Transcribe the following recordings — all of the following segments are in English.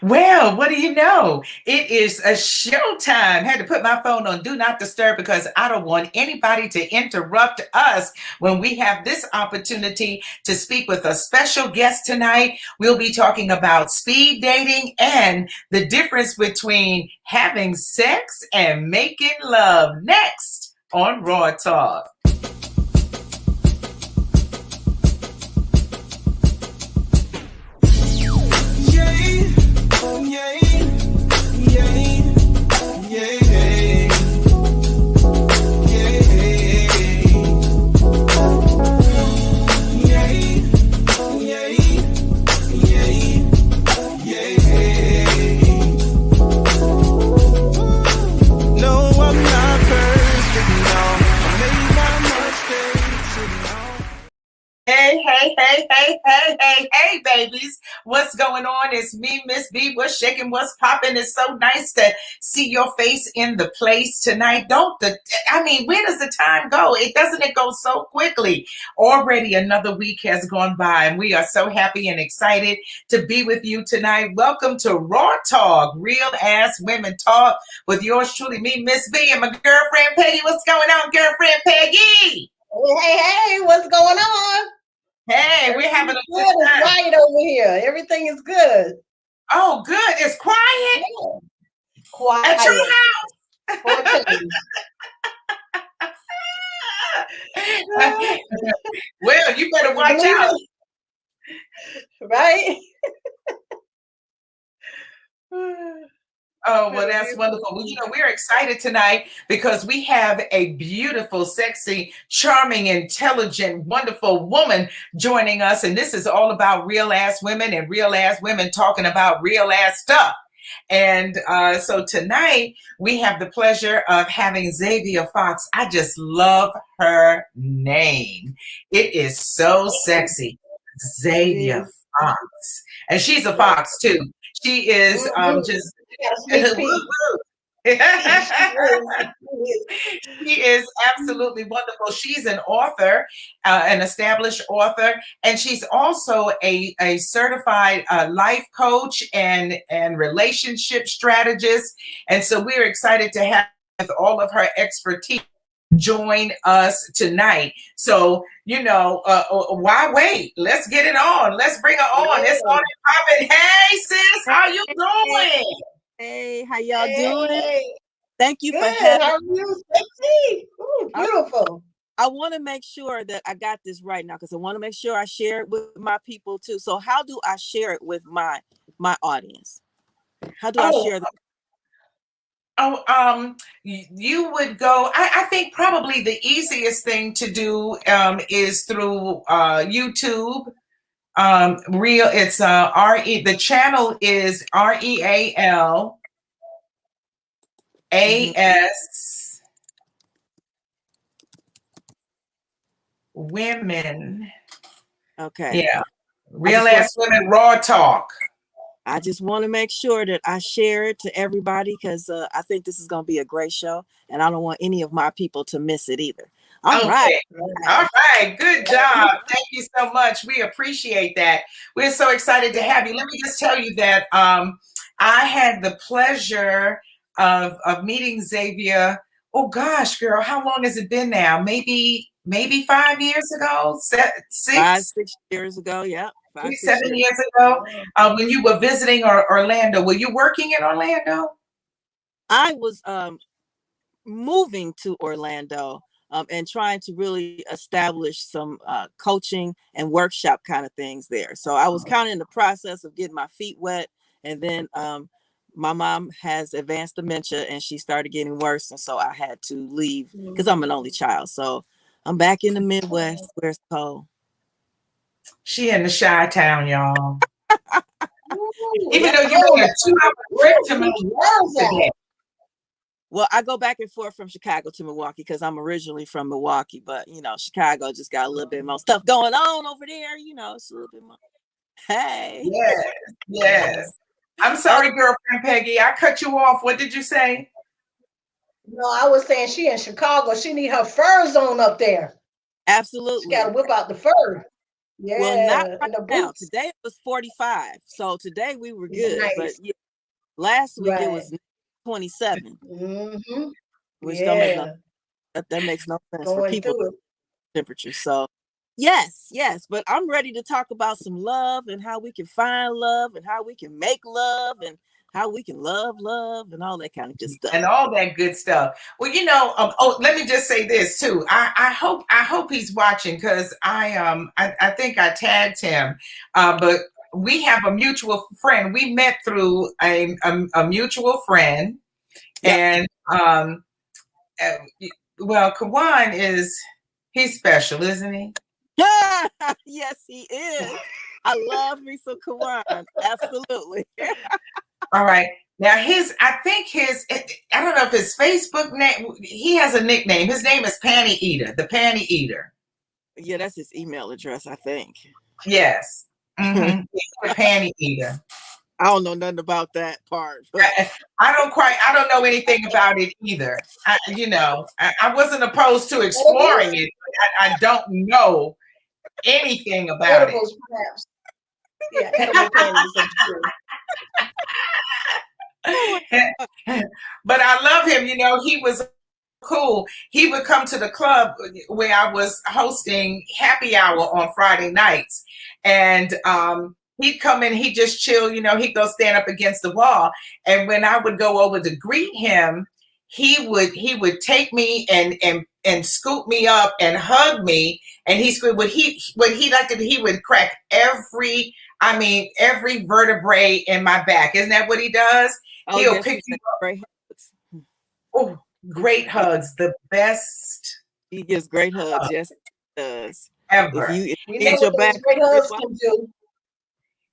Well, what do you know? It is a showtime. Had to put my phone on do not disturb because I don't want anybody to interrupt us when we have this opportunity to speak with a special guest tonight. We'll be talking about speed dating and the difference between having sex and making love next on Raw Talk. Yay, oh yay, yay, yay, yay, yay, oh yay, yay, yay. No, I'm not perfect, no. I made my mistakes, you know. Hey, hey, hey, hey, hey, hey, hey, babies. What's going on? It's me, Miss B. What's shaking? What's popping? It's so nice to see your face in the place tonight. Where does the time go? It go so quickly. Already another week has gone by, and we are so happy and excited to be with you tonight. Welcome to Raw Talk, Real Ass Women Talk, with yours truly, me, Miss B, and my girlfriend Peggy. What's going on, girlfriend Peggy? Hey, what's going on? Hey, we're having a good Good. It's time. quiet over here. Everything is good. Oh, good. It's quiet Yeah. Quiet. at your house. For a change. Well, you better watch Believe out. it. Right? Oh, well, that's wonderful. Well, we're excited tonight because we have a beautiful, sexy, charming, intelligent, wonderful woman joining us. And this is all about real ass women and real ass women talking about real ass stuff. And so tonight we have the pleasure of having Xavia Fox. I just love her name. It is so sexy. Xavia Fox. And she's a fox too. She is just She is absolutely wonderful. She's an author, an established author, and she's also a certified life coach and relationship strategist. And so we're excited to have with all of her expertise join us tonight. So, why wait? Let's get it on. Let's bring her on. It's on and popping. Hey, sis, how you doing? Hey, how y'all doing? Hey. Thank you Good. for having How are you? Sexy. Ooh, beautiful. I want to make sure that I got this right now because I want to make sure I share it with my people too. So how do I share it with my audience? How do I share that? You would go. I think probably the easiest thing to do is through YouTube. Real. It's RE. The channel is REALAS Women. Okay. Yeah. Real Ass Women Raw Talk. I just want to make sure that I share it to everybody because I think this is going to be a great show, and I don't want any of my people to miss it either. All right. Good job. Thank you so much. We appreciate that. We're so excited to have you. Let me just tell you that I had the pleasure of meeting Xavia. Oh gosh, girl, how long has it been now? Maybe 5 years ago, 6 years ago. Yeah. 7 years ago, when you were visiting Orlando. Were you working in Orlando? I was moving to Orlando and trying to really establish some coaching and workshop kind of things there. So I was kind of in the process of getting my feet wet. And then my mom has advanced dementia and she started getting worse. And so I had to leave because I'm an only child. So I'm back in the Midwest where it's cold. She in the Chi-Town, y'all. Even though you're in a 2-hour trip to Milwaukee. Well, I go back and forth from Chicago to Milwaukee because I'm originally from Milwaukee, but Chicago just got a little bit more stuff going on over there. It's a little bit more. Hey. Yes. I'm sorry, girlfriend Peggy. I cut you off. What did you say? No, I was saying she in Chicago. She need her furs on up there. Absolutely. She got to whip out the fur. Well, not Yeah, right and the now. boots. Today it was 45. So today we were good. But Nice. yeah, last week it Right. was 27, Mm-hmm. which don't make no Yeah. that makes no sense for Going people through it. temperatures. So yes, yes. But I'm ready to talk about some love and how we can find love and how we can make love and how we can love and all that kind of good stuff. And all that good stuff. Well, oh, let me just say this too. I hope he's watching because I think I tagged him, but we have a mutual friend. We met through a mutual friend, Yep. and uh, well, Kawan he's special, isn't he? Yes, he is. I love me some Kawan. Absolutely. All right. Now I think I don't know if his Facebook name, he has a nickname. His name is Panty Eater, the Panty Eater. Yeah, that's his email address, I think. Yes. I Mm-hmm. The Panty Eater. don't know nothing about that part, but I don't know anything about it either. I wasn't opposed to But it exploring is it, but I don't know anything about it. edibles, perhaps. Yeah, edible panties, I'm sure. oh But I love him. He was cool. He would come to the club where I was hosting happy hour on Friday nights, and he'd come in. He'd just chill. He'd go stand up against the wall, and when I would go over to greet him, he would take me and scoop me up and hug me, and what he liked to do, he would crack every vertebrae in my back. Isn't that what he does? oh He'll yes, pick he's you like up. great hugs. Oh, great hugs, the best He gives great hugs. Yes, he does. If ever. you You know need what your those back, great hugs can do?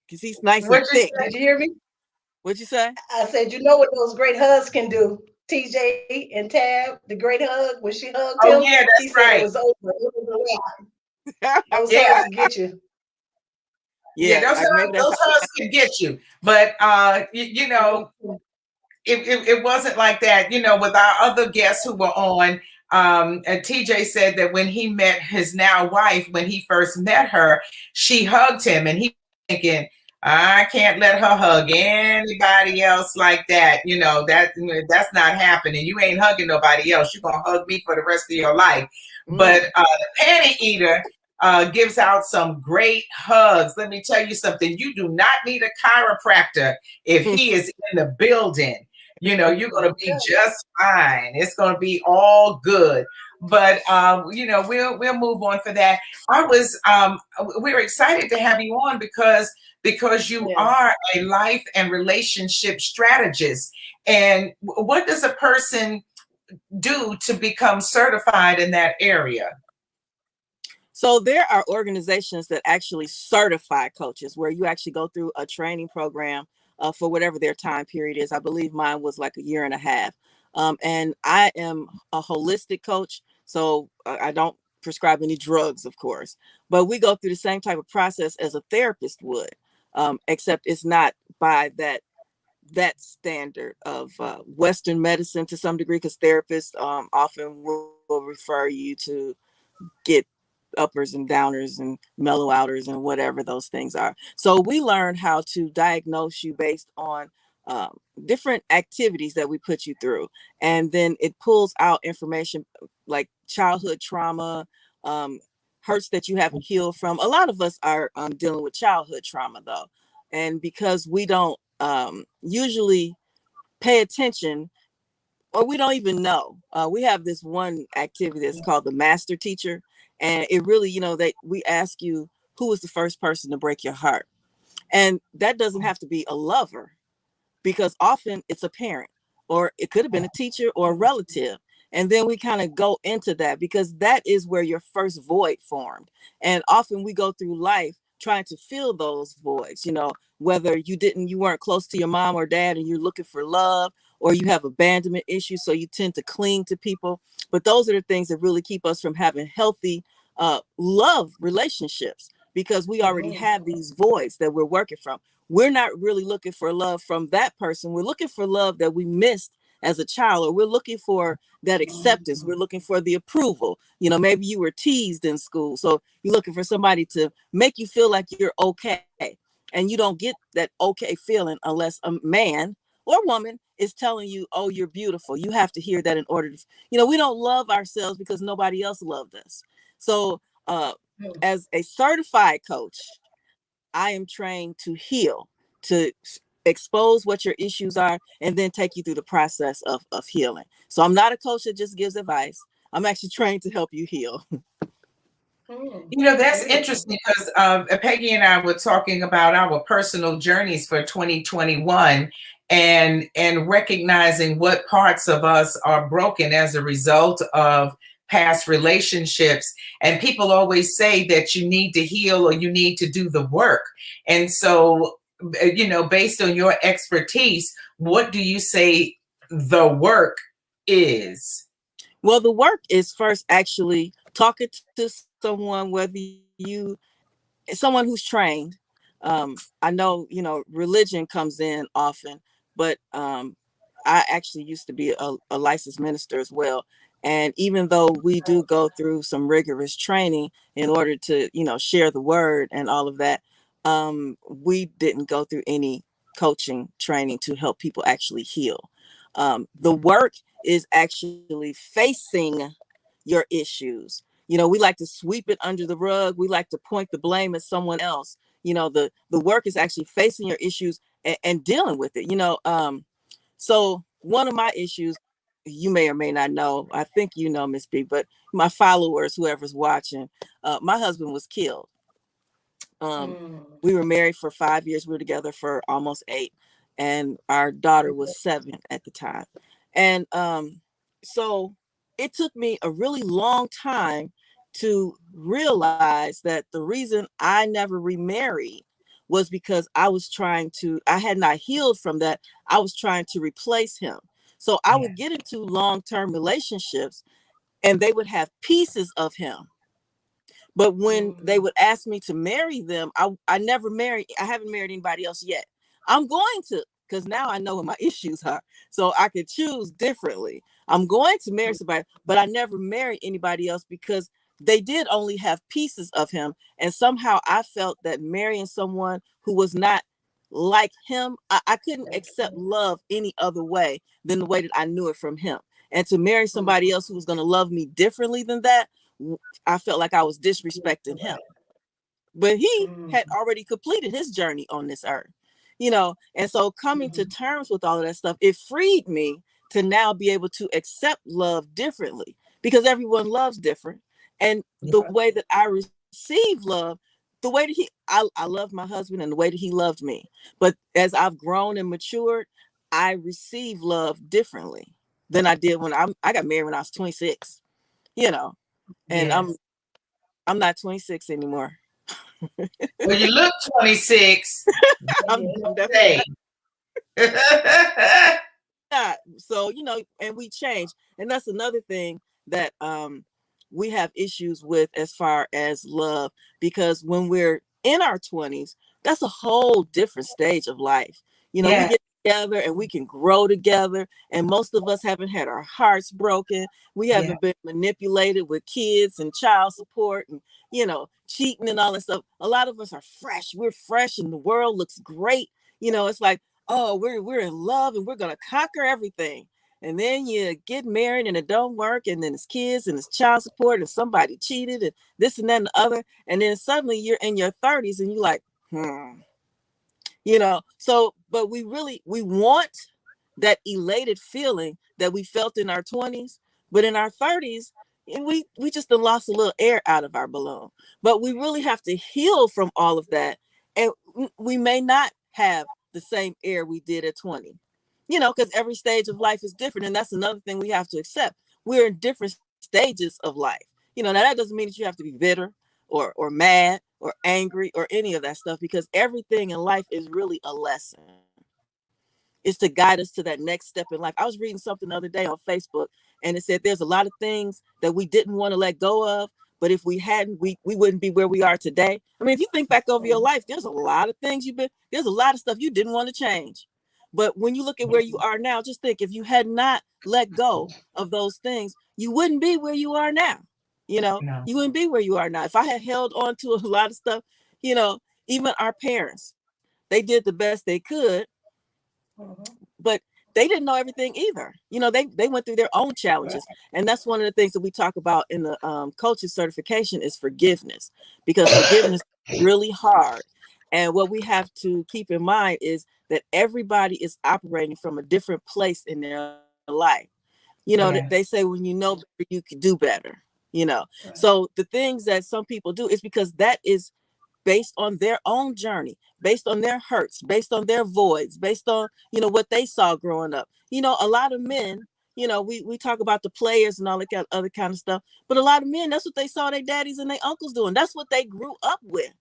because he's nice and What you thick. say? Did you hear me? What'd you say? I said, you know what those great hugs can do? TJ and Tab, the great hug, when she hugged Oh him, yeah, he that's said it right. was over. It was a wrap. Those Yeah, hugs get you. yeah. Yeah, Those maybe hugs, that's those hugs can get you, but Mhm. it wasn't like that. With our other guests who were on, and TJ said that when he met his now wife, when he first met her, she hugged him, and he was thinking, I can't let her hug anybody else like that. That's not happening. You ain't hugging nobody else. You're gonna hug me for the rest of your life. But the Panty Eater gives out some great hugs. Let me tell you something. You do not need a chiropractor if he is in the building. You're going to be just fine. It's going to be all good. But we'll move on for that. We're excited to have you on because you Yeah. are a life and relationship strategist. And what does a person do to become certified in that area? So there are organizations that actually certify coaches where you actually go through a training program for whatever their time period is. I believe mine was like a year and a half. And I am a holistic coach, so I don't prescribe any drugs, of course, but we go through the same type of process as a therapist would, except it's not by that standard of Western medicine to some degree, because therapists often will refer you to get uppers and downers and mellow outers and whatever those things are. So we learn how to diagnose you based on different activities that we put you through. And then it pulls out information like childhood trauma, hurts that you haven't healed from. A lot of us are dealing with childhood trauma though. And because we don't usually pay attention, or we don't even know. We have this one activity that's called the master teacher. And it really, that we ask you, who was the first person to break your heart? And that doesn't have to be a lover, because often it's a parent, or it could have been a teacher or a relative. And then we kind of go into that because that is where your first void formed. And often we go through life trying to fill those voids, whether you weren't close to your mom or dad and you're looking for love, or you have abandonment issues, so you tend to cling to people. But those are the things that really keep us from having healthy love relationships, because we already have these voids that we're working from. We're not really looking for love from that person. We're looking for love that we missed as a child, or we're looking for that acceptance. We're looking for the approval. Maybe you were teased in school, so you're looking for somebody to make you feel like you're okay. And you don't get that okay feeling unless a man or woman is telling you, oh, you're beautiful. You have to hear that in order to, we don't love ourselves because nobody else loved us. So as a certified coach, I am trained to heal, to expose what your issues are, and then take you through the process of healing. So I'm not a coach that just gives advice. I'm actually trained to help you heal. That's interesting because Peggy and I were talking about our personal journeys for 2021 and recognizing what parts of us are broken as a result of past relationships. And people always say that you need to heal or you need to do the work. And so, based on your expertise, what do you say the work is? Well, the work is first actually talking to someone, someone who's trained. I know, religion comes in often, but I actually used to be a licensed minister as well. And even though we do go through some rigorous training in order to, share the word and all of that, we didn't go through any coaching training to help people actually heal. The work is actually facing your issues. We like to sweep it under the rug. We like to point the blame at someone else. The work is actually facing your issues and dealing with it. So one of my issues, you may or may not know, I think Miss B, but my followers, whoever's watching, my husband was killed. We were married for 5 years. We were together for almost 8, and our daughter was 7 at the time. And so it took me a really long time to realize that the reason I never remarried was because I had not healed from that. I was trying to replace him. So I would get into long-term relationships and they would have pieces of him. But when they would ask me to marry them, I never married. I haven't married anybody else yet. I'm going to, because now I know what my issues are. So I could choose differently. I'm going to marry somebody, but I never married anybody else because they did only have pieces of him. And somehow I felt that marrying someone who was not like him, I couldn't accept love any other way than the way that I knew it from him. And to marry somebody else who was going to love me differently than that, I felt like I was disrespecting him. But he had already completed his journey on this earth, and so coming to terms with all of that stuff, it freed me to now be able to accept love differently, because everyone loves different. And the way that I receive love, the way that I love my husband and the way that he loved me. But as I've grown and matured, I receive love differently than I did when I got married when I was 26, and I'm not 26 anymore. Well, you look 26. I'm definitely not. So, and we change. And that's another thing that we have issues with as far as love, because when we're in our 20s, that's a whole different stage of life. We get together and we can grow together. And most of us haven't had our hearts broken. We haven't been manipulated with kids and child support and, cheating and all that stuff. A lot of us are fresh. We're fresh and the world looks great. It's like, oh, we're in love and we're going to conquer everything. And then you get married and it don't work. And then it's kids and it's child support and somebody cheated and this and that and the other. And then suddenly you're in your 30s and you're like, so, but we want that elated feeling that we felt in our 20s, but in our 30s, we just lost a little air out of our balloon. But we really have to heal from all of that. And we may not have the same air we did at 20, because every stage of life is different. And that's another thing we have to accept. We're in different stages of life. Now that doesn't mean that you have to be bitter or mad or angry or any of that stuff, because everything in life is really a lesson. It's to guide us to that next step in life. I was reading something the other day on Facebook, and it said there's a lot of things that we didn't want to let go of, but if we hadn't, we wouldn't be where we are today. I mean, if you think back over your life, there's a lot of things there's a lot of stuff you didn't want to change. But when you look at where you are now, just think, if you had not let go of those things, you wouldn't be where you are now. You know, No. you wouldn't be where you are now. If I had held on to a lot of stuff, you know, even our parents, they did the best they could, but they didn't know everything either. You know, they went through their own challenges. And that's one of the things that we talk about in the coaching certification is forgiveness, because forgiveness is really hard. And what we have to keep in mind is that everybody is operating from a different place in their life. You know, Yes. they say when you know better, you can do better, you know. Right. So the things that some people do is because that is based on their own journey, based on their hurts, based on their voids, based on, you know, what they saw growing up. You know, a lot of men, you know, we talk about the players and all that kind of other kind of stuff, but a lot of men, that's what they saw their daddies and their uncles doing. That's what they grew up with.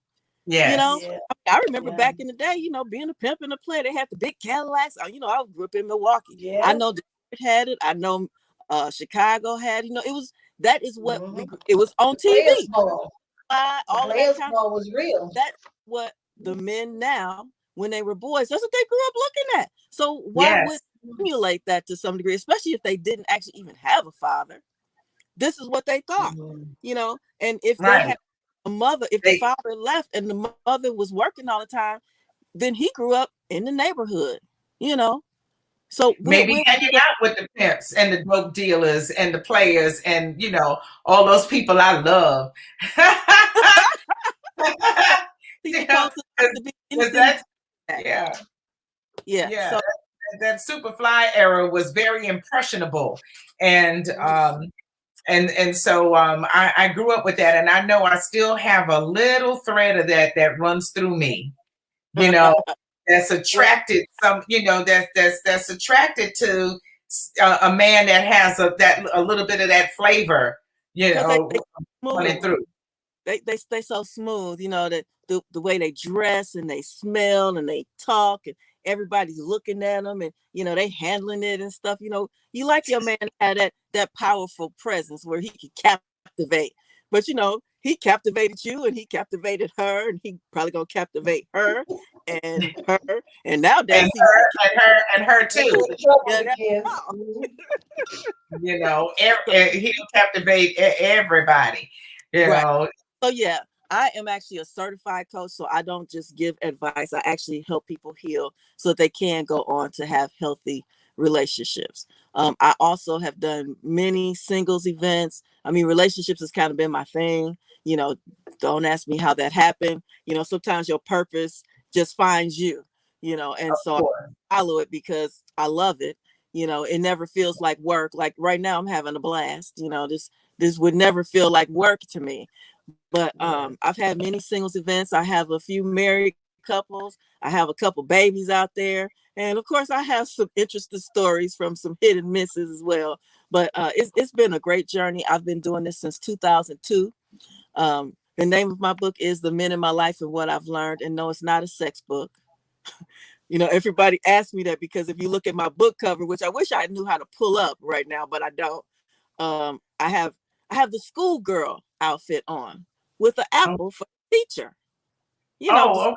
You know, Yes. Yeah. I remember Yeah. back in the day, you know, being a pimp and a player, they had the big Cadillacs. You know, I grew up in Milwaukee. Yeah. I know Detroit had it. I know Chicago had, you know, that is what it was on Players TV. ball. All of that Players kind ball was real. that's what the men now, when they were boys, that's what they grew up looking at. So why would Yes. emulate that to some degree, especially if they didn't actually even have a father? This is what they thought, you know. And if they Right. had a mother, if the They father left and the mother was working all the time, then he grew up in the neighborhood, you know. So maybe we're hanging out with the pimps and the dope dealers and the players and, you know, all those people I love. supposed Yeah, to be because anything. that's yeah, Yeah. So that Superfly era was very impressionable, and so I grew up with that, and I know I still have a little thread of that runs through me. You know, that's attracted you know, that's attracted to a man that has a little bit of that flavor. You because know, they running smooth. through. They stay so smooth, you know, that the way they dress and they smell and they talk and everybody's looking at them and, you know, they handling it and stuff. You know, you like your man to have that powerful presence where he can captivate. But, you know, he captivated you and he captivated her and he probably gonna captivate her and her and nowadays he might And her too. yeah, You know, so, he'll captivate everybody. You right. know, So yeah, I am actually a certified coach. So I don't just give advice. I actually help people heal so that they can go on to have healthy relationships. I also have done many singles events. I mean, relationships has kind of been my thing. You know, don't ask me how that happened. You know, sometimes your purpose just finds you, you know, and so I follow it because I love it. You know, it never feels like work. Like right now I'm having a blast. You know, this would never feel like work to me. But I've had many singles events. I have a few married couples. I have a couple babies out there. And of course, I have some interesting stories from some hit and misses as well. But it's been a great journey. I've been doing this since 2002. The name of my book is The Men in My Life and What I've Learned. And no, it's not a sex book. You know, everybody asks me that because if you look at my book cover, which I wish I knew how to pull up right now, but I don't. I have the schoolgirl outfit on with an apple for the teacher. You know,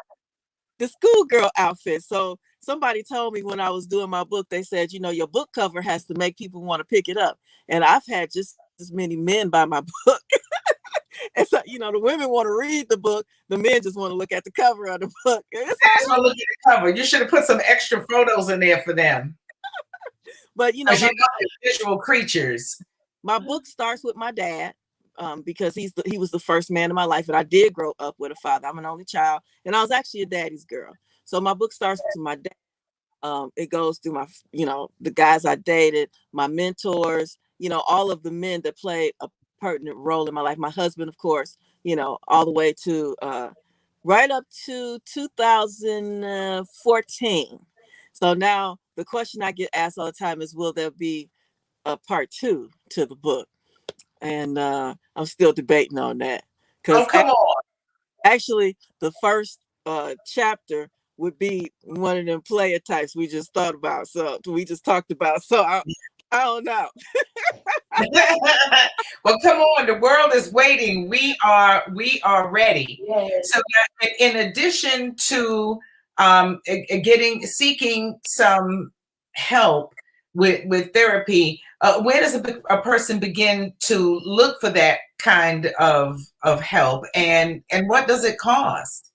the schoolgirl outfit. So somebody told me when I was doing my book, they said, you know, your book cover has to make people want to pick it up. And I've had just as many men buy my book. And so, you know, the women want to read the book. The men just want to look at the cover of the book. just want to look at the cover. You should have put some extra photos in there for them. But, you know, you know they're visual creatures. My book starts with my dad. Because he was the first man in my life, and I did grow up with a father. I'm an only child, and I was actually a daddy's girl. So my book starts with my dad. It goes through my, you know, the guys I dated, my mentors, you know, all of the men that played a pertinent role in my life. My husband, of course, you know, all the way to right up to 2014. So now the question I get asked all the time is, will there be a part 2 to the book? And I'm still debating on that. Because come on. Actually, the first chapter would be one of them player types we just thought about. So we just talked about. So I don't know. Well, come on. The world is waiting. We are ready. Yes. So in addition to seeking some help with therapy, where does a person begin to look for that kind of help, and what does it cost?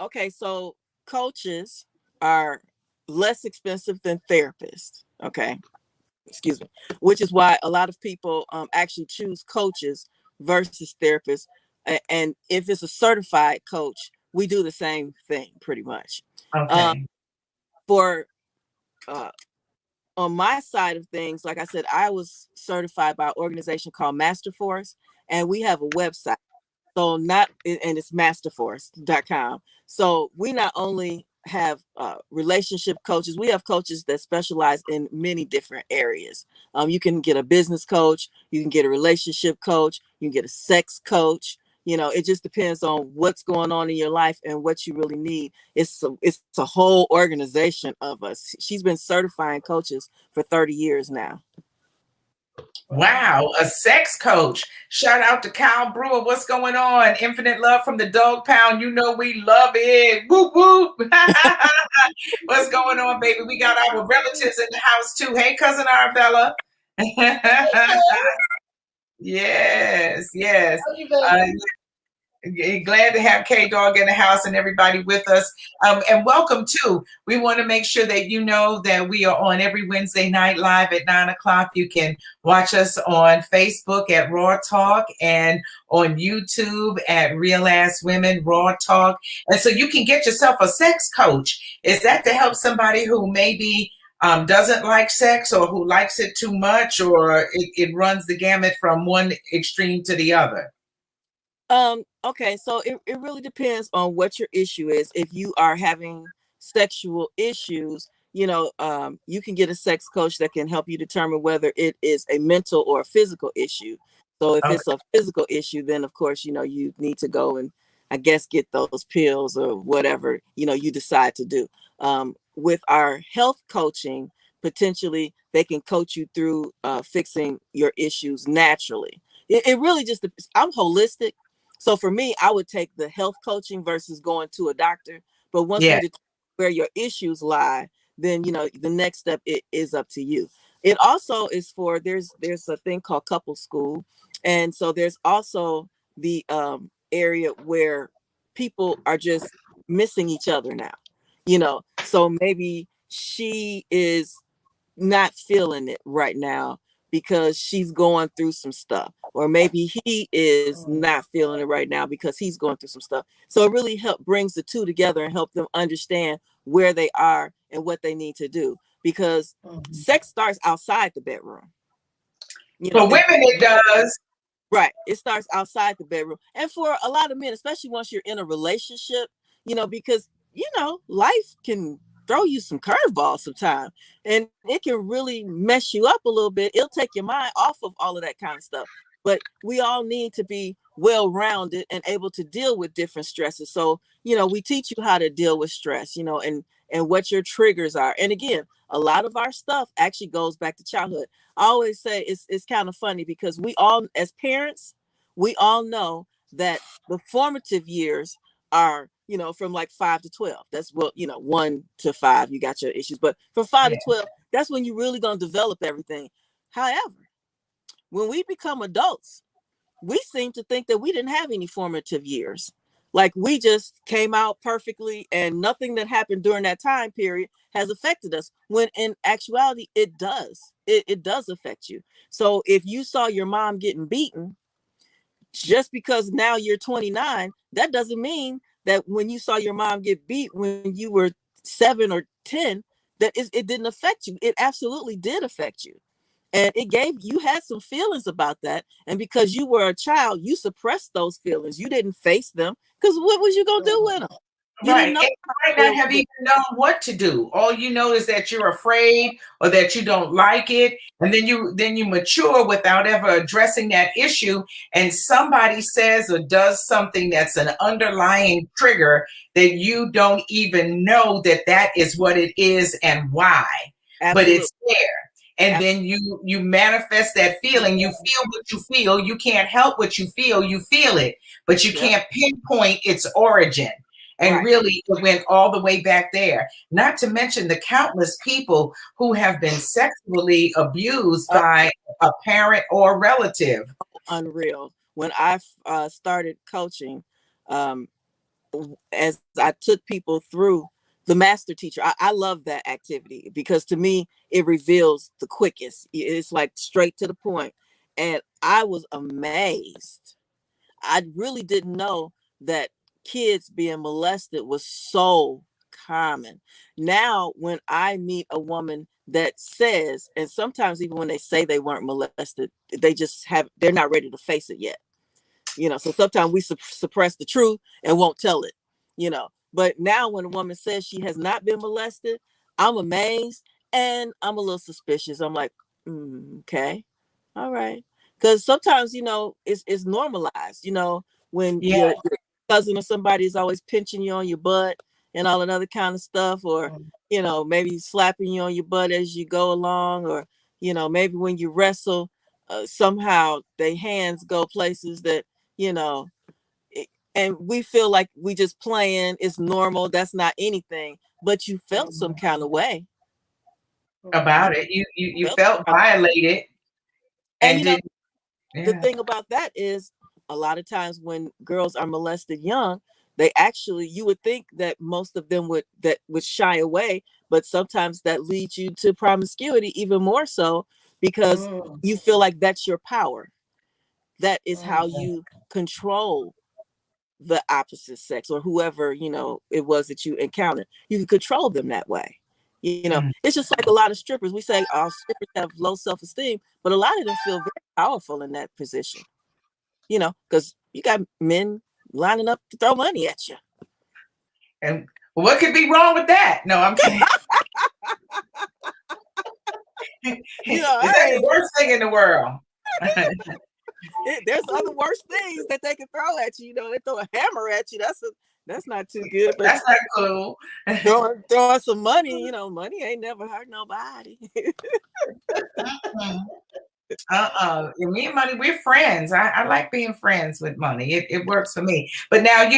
Okay, so coaches are less expensive than therapists. Okay, excuse me, which is why a lot of people actually choose coaches versus therapists. And if it's a certified coach, we do the same thing pretty much. Um, Okay. for uh, on my side of things, like I said, I was certified by an organization called Masterforce, and we have a website. So and it's masterforce.com. So we not only have relationship coaches, we have coaches that specialize in many different areas. You can get a business coach, you can get a relationship coach, you can get a sex coach. It just depends on what's going on in your life and what you really need. It's a whole organization of us. She's been certifying coaches for 30 years now. Wow, a sex coach. Shout out to Kyle Brewer. What's going on? Infinite love from the dog pound. You know we love it. Whoop whoop. What's going on, baby? We got our relatives in the house too. Hey, cousin Arabella. Yes, yes. Glad to have K-Dog in the house and everybody with us. And welcome too. We want to make sure that you know that we are on every Wednesday night live at 9 o'clock. You can watch us on Facebook at Raw Talk and on YouTube at Real Ass Women Raw Talk. And so you can get yourself a sex coach. Is that to help somebody who maybe doesn't like sex, or who likes it too much, or it runs the gamut from one extreme to the other? Okay, so it really depends on what your issue is. If you are having sexual issues, you can get a sex coach that can help you determine whether it is a mental or a physical issue. So if it's a physical issue, then of course, you need to go and I guess get those pills or whatever, you decide to do. With our health coaching, potentially they can coach you through fixing your issues naturally. It really just, I'm holistic. So for me, I would take the health coaching versus going to a doctor. But once we determine where your issues lie, then, the next step is up to you. It also is for, there's a thing called couple school. And so there's also the area where people are just missing each other now, so maybe she is not feeling it right now because she's going through some stuff, or maybe he is not feeling it right now because he's going through some stuff. So it really brings the two together and help them understand where they are and what they need to do, because sex starts outside the bedroom. For women, it does. Right. It starts outside the bedroom. And for a lot of men, especially once you're in a relationship, because, life can throw you some curveballs sometimes, and it can really mess you up a little bit. It'll take your mind off of all of that kind of stuff. But we all need to be well-rounded and able to deal with different stresses. So, we teach you how to deal with stress, and what your triggers are. And again, a lot of our stuff actually goes back to childhood. I always say it's kind of funny because we all, as parents, we all know that the formative years are, from like 5 to 12. That's 1 to 5, you got your issues. But from 5 to 12, that's when you're really going to develop everything. However, when we become adults, we seem to think that we didn't have any formative years. Like we just came out perfectly and nothing that happened during that time period has affected us, when in actuality, it does. It does affect you. So if you saw your mom getting beaten, just because now you're 29, that doesn't mean that when you saw your mom get beat when you were 7 or 10, that it didn't affect you. It absolutely did affect you. And you had some feelings about that. And because you were a child, you suppressed those feelings. You didn't face them because what was you going to do with them? You Right. You might not have even known what to do. All you know is that you're afraid or that you don't like it. And then you mature without ever addressing that issue. And somebody says or does something that's an underlying trigger that you don't even know that is what it is and why. Absolutely. But it's there. And then you manifest that feeling. You feel what you feel. You can't help what you feel it, but you can't pinpoint its origin. And Right. really, it went all the way back there. Not to mention the countless people who have been sexually abused Uh, by a parent or relative. Unreal. When I started coaching, um, as I took people through the master teacher, I love that activity because to me it reveals the quickest. It's like straight to the point, and I was amazed. I really didn't know that kids being molested was so common. Now, when I meet a woman that says, and sometimes even when they say they weren't molested, they're not ready to face it yet. So sometimes we suppress the truth and won't tell it. But now when a woman says she has not been molested, I'm amazed and I'm a little suspicious. I'm like, okay, all right. Because sometimes, it's normalized, when Yeah. your cousin or somebody is always pinching you on your butt and all that other kind of stuff, or, maybe slapping you on your butt as you go along, or, maybe when you wrestle, somehow their hands go places that, you know, and we feel like we just playing, it's normal, that's not anything, but you felt some kind of way. About it. You Felt felt violated and and didn't. the Yeah. thing about that is a lot of times when girls are molested young, they actually, you would think that most of them would shy away, but sometimes that leads you to promiscuity even more so, because Mm, you feel like that's your power. That is how mm, you control the opposite sex or whoever it was that you encountered. You can control them that way. Mm. It's just like a lot of strippers. We say all strippers have low self-esteem, but a lot of them feel very powerful in that position. Because you got men lining up to throw money at you. And what could be wrong with that? No, I'm kidding. Is that the Hey, worst thing in the world? there's other worse things that they can throw at you. They throw a hammer at you. That's not too good. But That's not cool. throwing some money, money ain't never hurt nobody. Mm-mm. Me and money, we're friends. I like being friends with money. It works for me. But now,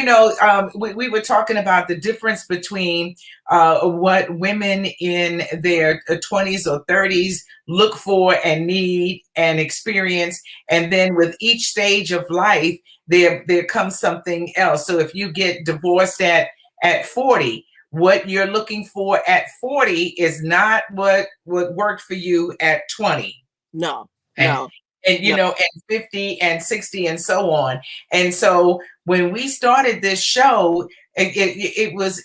we were talking about the difference between what women in their 20s or 30s look for and need and experience. And then with each stage of life, there comes something else. So if you get divorced at 40, what you're looking for at 40 is not what worked for you at 20. No, and no, and no. and 50 and 60 and so on. And so when we started this show, it was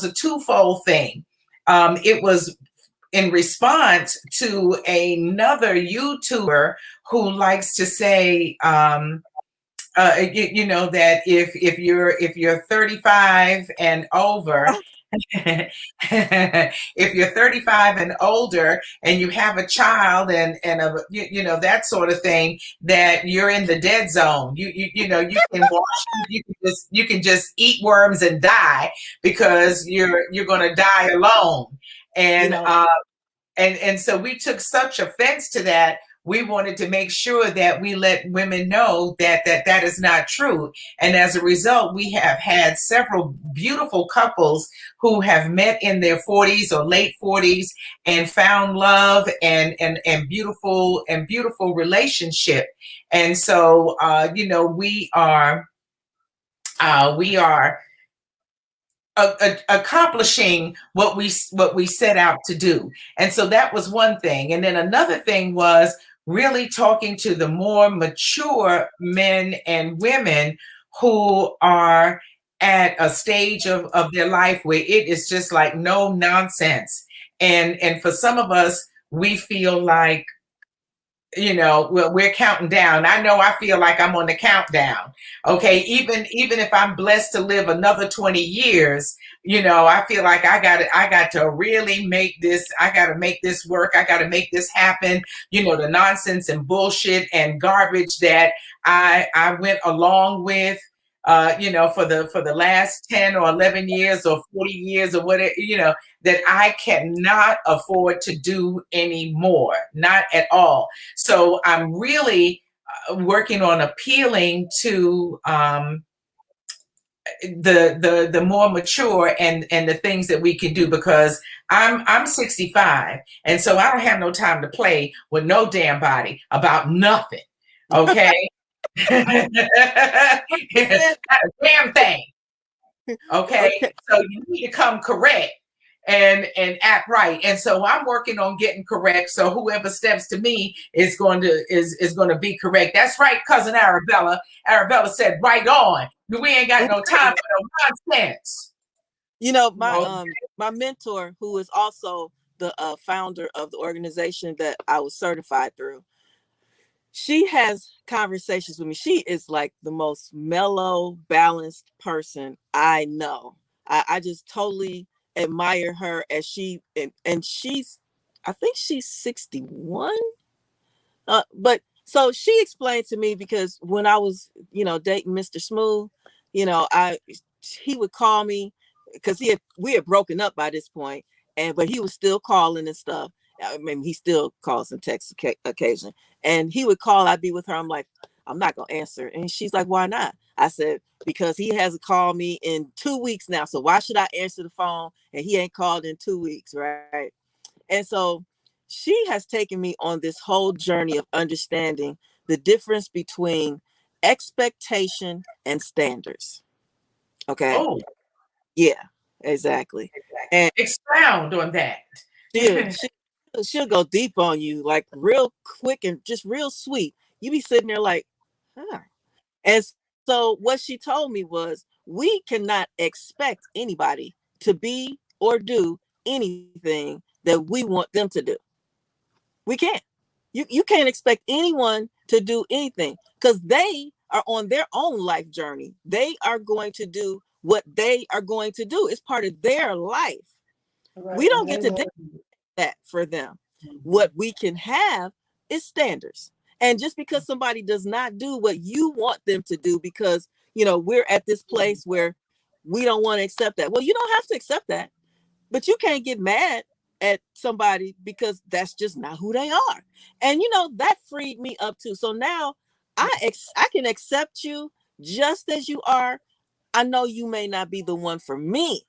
a twofold thing. It was in response to another YouTuber who likes to say, that if you're 35 and over, if you're 35 and older and you have a child and that sort of thing, that you're in the dead zone. You can wash, you can just eat worms and die because you're going to die alone. You And know, and so we took such offense to that. We wanted to make sure that we let women know that is not true. And as a result, we have had several beautiful couples who have met in their 40s or late 40s and found love and beautiful relationship. And so we are accomplishing what we set out to do. And so that was one thing. And then another thing was really talking to the more mature men and women who are at a stage of their life where it is just like no nonsense. And for some of us, we feel like, we're counting down. I know I feel like I'm on the countdown. Okay, even if I'm blessed to live another 20 years, I feel like I got to really make this. I got to make this work. I got to make this happen. The nonsense and bullshit and garbage that I went along with. For the last 10 or 11 years or 40 years or whatever, that I cannot afford to do anymore, not at all. So I'm really working on appealing to the more mature and the things that we can do, because I'm 65, and so I don't have no time to play with no damn body about nothing. Okay. Not a damn thing. Okay. Okay. So you need to come correct and act right. And so I'm working on getting correct. So whoever steps to me is going to be correct. That's right, cousin Arabella. Arabella said, right on. We ain't got no time for no nonsense. You know, Okay. my mentor, who is also the founder of the organization that I was certified through, she has conversations with me. She is like the most mellow, balanced person I know. I just totally admire her as and she's, I think she's 61. But so she explained to me, because when I was, dating Mr. Smooth, he would call me, because we had broken up by this point, but he was still calling and stuff. I mean, he still calls and texts occasion, and he would call. I'd be with her. I'm like, I'm not gonna answer, and she's like, why not? I said, because he hasn't called me in 2 weeks now, so why should I answer the phone? And he ain't called in 2 weeks, right? And so she has taken me on this whole journey of understanding the difference between expectation and standards. Okay. Oh, Yeah, exactly. And expound on that. she'll, she'll go deep on you, like real quick and just real sweet. You be sitting there like, huh. And so what she told me was, we cannot expect anybody to be or do anything that we want them to do. We can't. You can't expect anyone to do anything, because they are on their own life journey. They are going to do what they are going to do. It's part of their life. Right. We don't get to dictate that for them. What we can have is standards. And just because somebody does not do what you want them to do, because we're at this place where we don't want to accept that. Well, you don't have to accept that, but you can't get mad at somebody because that's just not who they are. And that freed me up too. So now I can accept you just as you are. I know you may not be the one for me,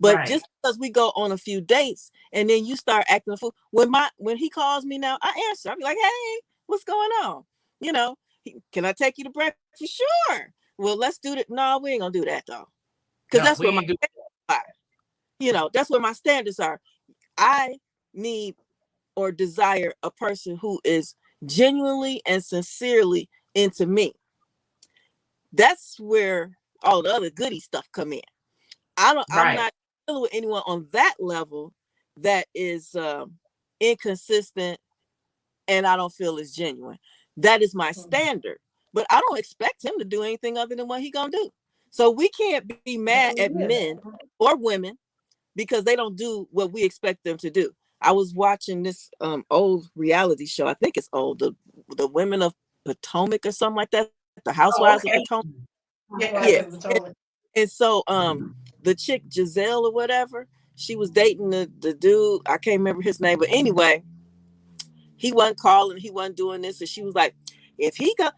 but Right. just because we go on a few dates and then you start acting a fool, when he calls me now, I answer. I'll be like, hey, what's going on? Can I take you to breakfast? Sure. Well, let's do that. No, we ain't gonna do that though, because that's where my that's where my standards are. I need or desire a person who is genuinely and sincerely into me. That's where all the other goody stuff come in. I'm not dealing with anyone on that level that is inconsistent and I don't feel is genuine. That is my standard. But I don't expect him to do anything other than what he gonna do. So we can't be mad at men or women because they don't do what we expect them to do. I was watching this old reality show. I think it's old, the Women of Potomac or something like that. The Housewives of Potomac. Yeah. And so the chick Giselle or whatever, she was dating the dude. I can't remember his name, but anyway, he wasn't calling, he wasn't doing this, and she was like, if he got,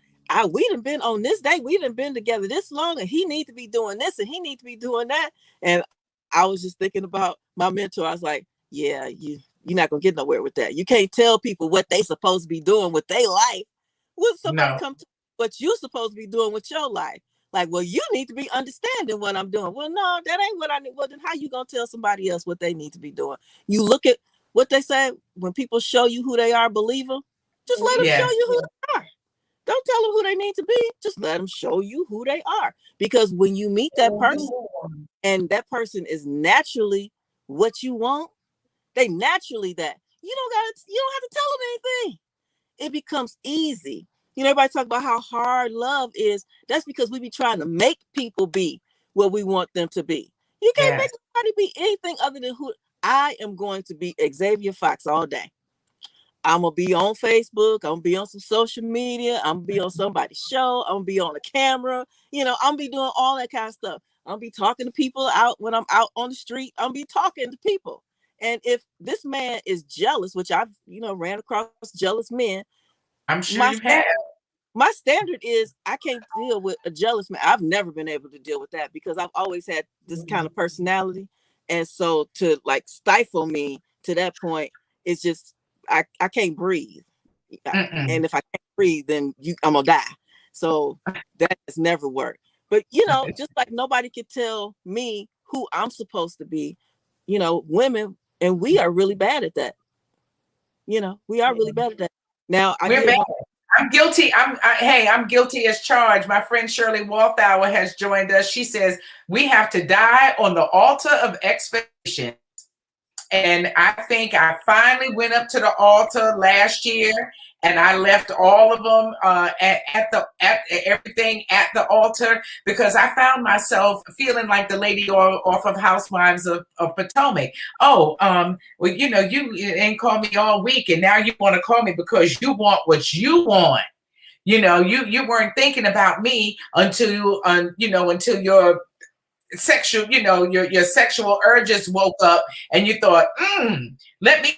we done been on this date, we done been together this long, and he need to be doing this and he need to be doing that. And I was just thinking about my mentor. I was like, yeah, you're not gonna get nowhere with that. You can't tell people what they supposed to be doing with their life. Will somebody come to what you supposed to be doing with your life? Like, well, you need to be understanding what I'm doing. Well, no, that ain't what I need. Well, then how you gonna tell somebody else what they need to be doing? You look at what they say, when people show you who they are, believe them. Just let them show you who they are. Don't tell them who they need to be. Just let them show you who they are. Because when you meet that person and that person is naturally what you want, they naturally that. You don't have to tell them anything. It becomes easy. Everybody talk about how hard love is. That's because we be trying to make people be what we want them to be. You can't make somebody be anything other than who. I am going to be Xavia Fox all day. I'm going to be on Facebook. I'm going to be on some social media. I'm going to be on somebody's show. I'm going to be on a camera. I'm going to be doing all that kind of stuff. I'm going to be talking to people out when I'm out on the street. I'm going to be talking to people. And if this man is jealous, which I've, ran across jealous men. I'm sure you have. my standard is I can't deal with a jealous man. I've never been able to deal with that because I've always had this kind of personality. And so to like stifle me to that point, it's just I can't breathe. Mm-mm. And if I can't breathe, then I'm gonna die. So that has never worked. But just like nobody could tell me who I'm supposed to be, women, and we are really bad at that. We are really bad at that. Now I We're did bad. want I'm guilty. I'm guilty as charged. My friend Shirley Walthour has joined us. She says we have to die on the altar of expectation. And I think I finally went up to the altar last year, and I left all of them at everything at the altar, because I found myself feeling like the lady off of Housewives of Potomac. Oh, well, you ain't called me all week, and now you want to call me because you want what you want. You weren't thinking about me until your sexual, your sexual urges woke up, and you thought, let me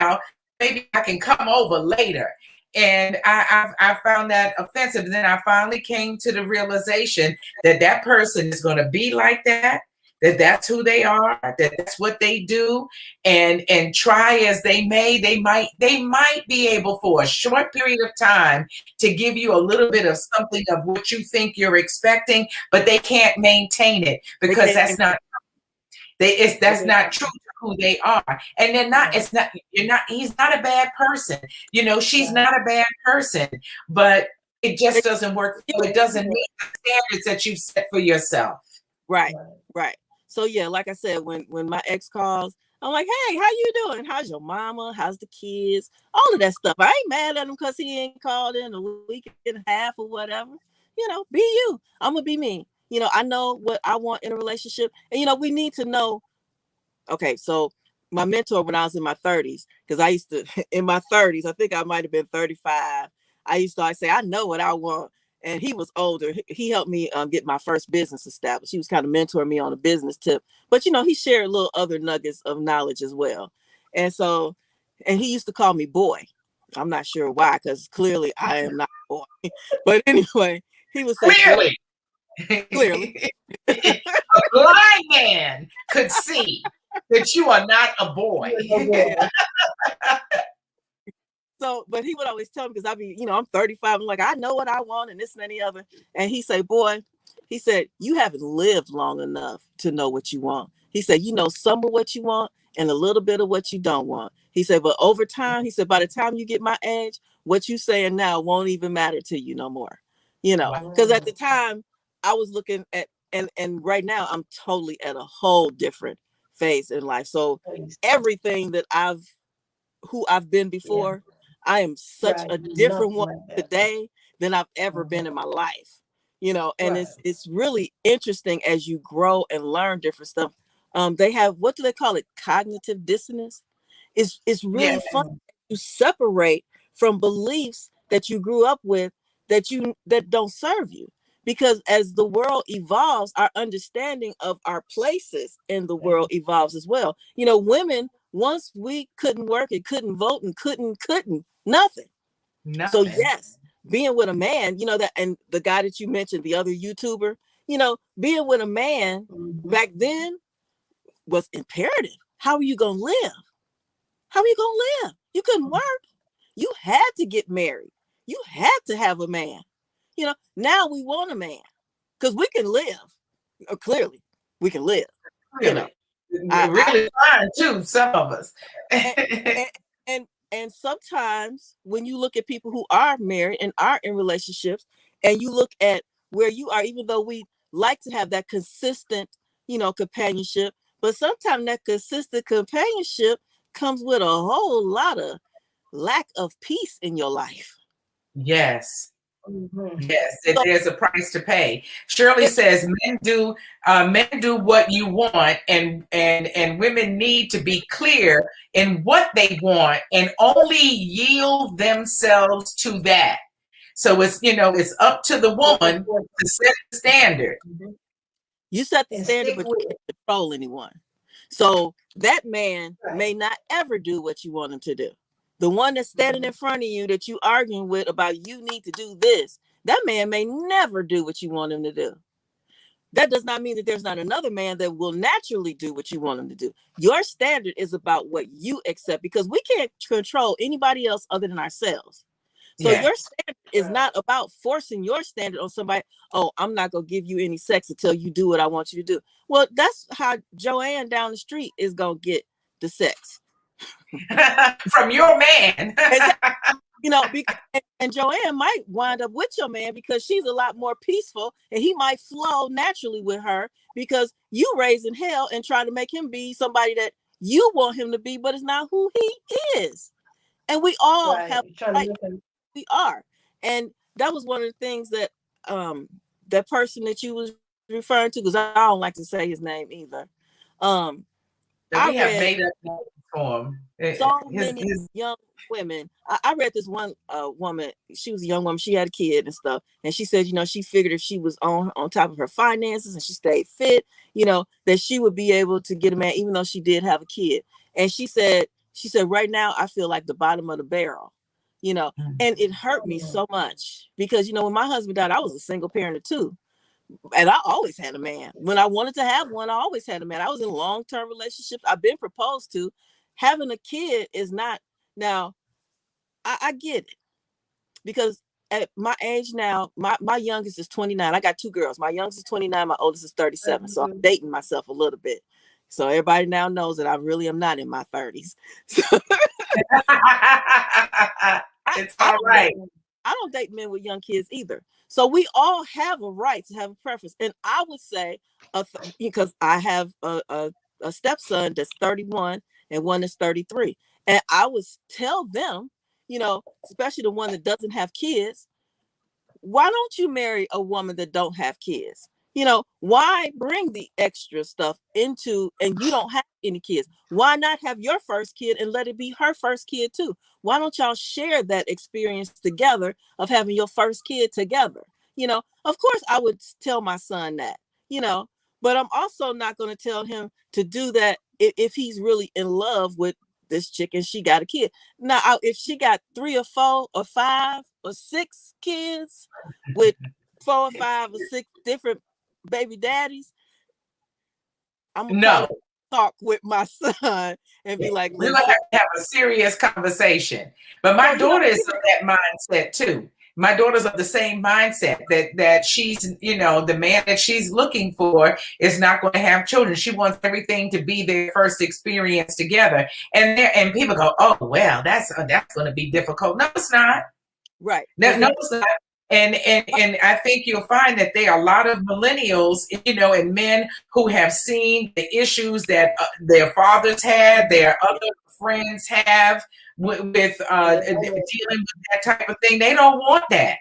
now, maybe I can come over later. And I found that offensive. And then I finally came to the realization that that person is going to be like that, that's who they are, that's what they do. And try as they may, they might be able for a short period of time to give you a little bit of something of what you think you're expecting, but they can't maintain it, because that's not true to who they are. And they're not, he's not a bad person. She's not a bad person, but it just doesn't work. It doesn't meet the standards that you've set for yourself. Right. So yeah, like I said, when my ex calls, I'm like, hey, how you doing? How's your mama? How's the kids? All of that stuff. I ain't mad at him because he ain't called in a week and a half or whatever. Be you. I'm gonna be me. I know what I want in a relationship. And we need to know. Okay, so my mentor when I was in my 30s, because I used to, in my 30s, I think I might have been 35. I used to say, I know what I want. And he was older. He helped me get my first business established. He was kind of mentoring me on a business tip. But, he shared little other nuggets of knowledge as well. And so, and he used to call me boy. I'm not sure why, because clearly I am not a boy. But anyway, he would say, clearly. A blind man could see that you are not a boy. So, but he would always tell me, because I'm 35. I'm like, I know what I want and this and any other. And he said, boy, he said, you haven't lived long enough to know what you want. He said, you know some of what you want and a little bit of what you don't want. He said, but over time, he said, by the time you get my age, what you saying now won't even matter to you no more. Because at the time I was looking at, and right now I'm totally at a whole different phase in life. So everything that who I've been before, I am such a different one today than I've ever been in my life, and it's really interesting as you grow and learn different stuff. They have, what do they call it? Cognitive dissonance. It's really fun to separate from beliefs that you grew up with that don't serve you. Because as the world evolves, our understanding of our places in the world evolves as well. Women, once we couldn't work and couldn't vote and couldn't nothing. So yes, being with a man, that, and the guy that you mentioned, the other YouTuber, being with a man back then was imperative. How are you gonna live? You couldn't work. You had to get married. You had to have a man. Now we want a man because we can live. Clearly, we can live. Really fine too, some of us. And sometimes when you look at people who are married and are in relationships, and you look at where you are, even though we like to have that consistent, companionship, but sometimes that consistent companionship comes with a whole lot of lack of peace in your life. Yes. Yes, there's a price to pay. Shirley says men do what you want, and women need to be clear in what they want and only yield themselves to that. So it's up to the woman to set the standard. You set the standard, but you can't control anyone. So that man may not ever do what you want him to do. The one that's standing in front of you that you arguing with about you need to do this, that man may never do what you want him to do. That does not mean that there's not another man that will naturally do what you want him to do. Your standard is about what you accept, because we can't control anybody else other than ourselves. So your standard is not about forcing your standard on somebody. Oh, I'm not going to give you any sex until you do what I want you to do. Well, that's how Joanne down the street is going to get the sex. From your man. You know, and Joanne might wind up with your man because she's a lot more peaceful, and he might flow naturally with her because you raising hell and trying to make him be somebody that you want him to be, but it's not who he is. And we all have, like, we are. And that was one of the things that that person that you was referring to, because I don't like to say his name either. We have made up for him. So many young women. I read this one woman. She was a young woman. She had a kid and stuff, and she said, you know, she figured if she was on top of her finances and she stayed fit, you know, that she would be able to get a man, even though she did have a kid. And she said, right now I feel like the bottom of the barrel, you know, and it hurt me so much because, you know, when my husband died, I was a single parent too. And I always had a man. When I wanted to have one, I always had a man. I was in long-term relationships. I've been proposed to. Having a kid is not, now, I get it. Because at my age now, my youngest is 29. I got two girls. My youngest is 29. My oldest is 37. So I'm dating myself a little bit. So everybody now knows that I really am not in my 30s. It's all right. I don't date men with young kids either. So we all have a right to have a preference. And I would say, because I have a stepson that's 31 and one that's 33. And I would tell them, you know, especially the one that doesn't have kids, why don't you marry a woman that don't have kids? You know, why bring the extra stuff into, and you don't have any kids? Why not have your first kid and let it be her first kid too? Why don't y'all share that experience together of having your first kid together? You know, of course I would tell my son that, you know, but I'm also not going to tell him to do that if he's really in love with this chick and she got a kid. Now, if she got 3 or 4 or 5 or 6 kids with 4 or 5 or 6 different baby daddies, I'm gonna talk with my son and be like, we're gonna have a serious conversation. But my daughter is of that mindset too. My daughter's of the same mindset that she's, you know, the man that she's looking for is not going to have children. She wants everything to be their first experience together. And people go, oh well, that's going to be difficult. No, it's not. Right. No, it's not. And I think you'll find that there are a lot of millennials, you know, and men who have seen the issues that their fathers had, their other friends have with dealing with that type of thing. They don't want that.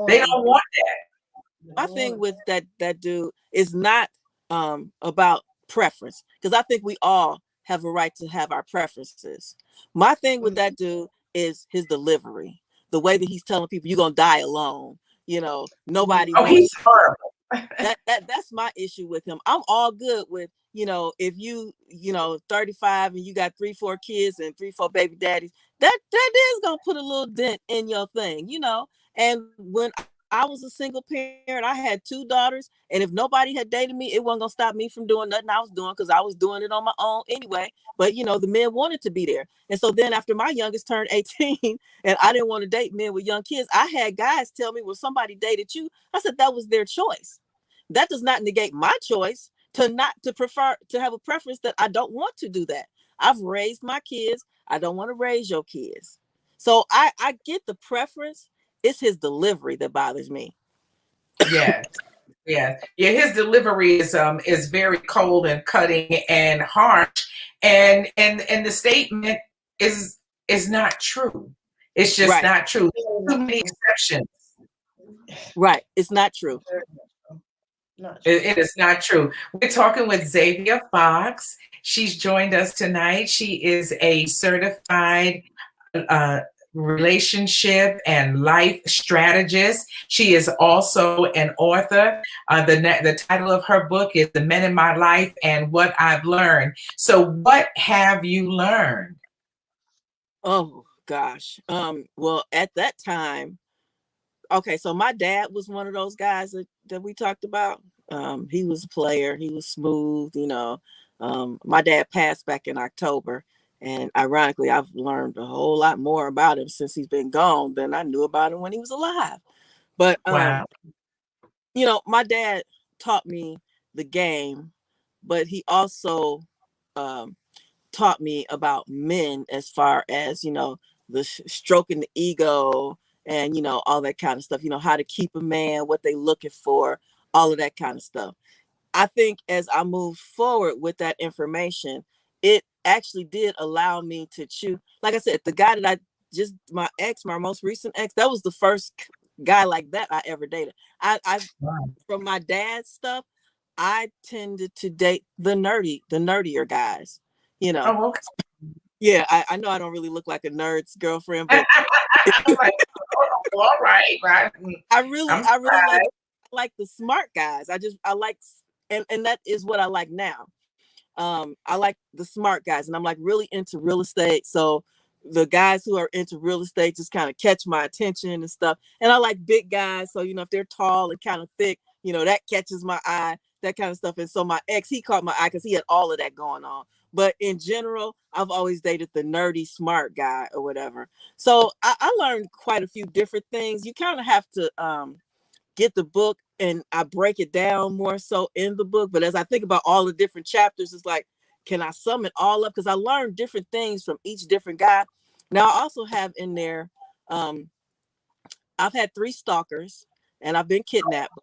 They don't want that. My thing with that dude is not about preference, because I think we all have a right to have our preferences. My thing with that dude is his delivery. The way that he's telling people you're gonna die alone, you know, nobody. Oh, he's horrible. That's my issue with him. I'm all good with, you know, if you know, 35 and you got 3-4 kids and 3-4 baby daddies, that is gonna put a little dent in your thing, you know. And when I was a single parent, I had 2 daughters, and if nobody had dated me, it wasn't gonna stop me from doing nothing I was doing, because I was doing it on my own anyway. But you know, the men wanted to be there. And so then after my youngest turned 18 and I didn't want to date men with young kids, I had guys tell me, well, somebody dated you. I said that was their choice. That does not negate my choice to prefer to have a preference that I don't want to do that. I've raised my kids. I don't want to raise your kids. So I get the preference. It's his delivery that bothers me. Yeah. Yeah. His delivery is very cold and cutting and harsh, and the statement is not true. It's just not true. Too many exceptions. Right. It's not true. It is not true. We're talking with Xavia Fox. She's joined us tonight. She is a certified relationship and life strategist. She is also an author. The title of her book is The Men in My Life and What I've Learned. So what have you learned? Oh gosh. Well, at that time, okay, so my dad was one of those guys that we talked about. He was a player, he was smooth, you know. My dad passed back in October, and ironically, I've learned a whole lot more about him since he's been gone than I knew about him when he was alive. But Wow. you know, my dad taught me the game, but he also um taught me about men as far as, you know, the stroking the ego and, you know, all that kind of stuff, you know, how to keep a man, what they looking for, all of that kind of stuff. I think as I moved forward with that information, it actually did allow me to choose. Like I said, the guy that my most recent ex, that was the first guy like that I ever dated. I Wow. From my dad's stuff, I tended to date the nerdier guys, you know. Oh, okay. Yeah, I know I don't really look like a nerd's girlfriend, I but was like, oh, all right, right. I'm I really surprised. like the smart guys. I like, and that is what I like now. I like the smart guys, and I'm like really into real estate. So the guys who are into real estate just kind of catch my attention and stuff. And I like big guys, so you know if they're tall and kind of thick, you know that catches my eye, that kind of stuff. And so my ex, he caught my eye because he had all of that going on. But in general, I've always dated the nerdy, smart guy or whatever. So I learned quite a few different things. You kind of have to get the book, and I break it down more so in the book. But as I think about all the different chapters, it's like, can I sum it all up? Because I learned different things from each different guy. Now I also have in there, I've had 3 stalkers and I've been kidnapped.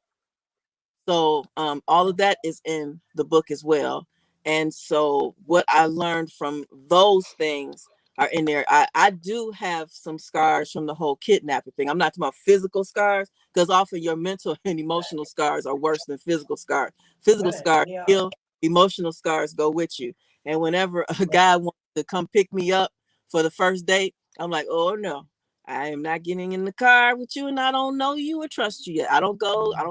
So all of that is in the book as well. And so what I learned from those things are in there. I do have some scars from the whole kidnapping thing. I'm not talking about physical scars, because often your mental and emotional scars are worse than physical scars. Physical Right. scars Yeah. heal, emotional scars go with you. And whenever a guy wants to come pick me up for the first date, I'm like, oh no, I am not getting in the car with you, and I don't know you or trust you yet. I don't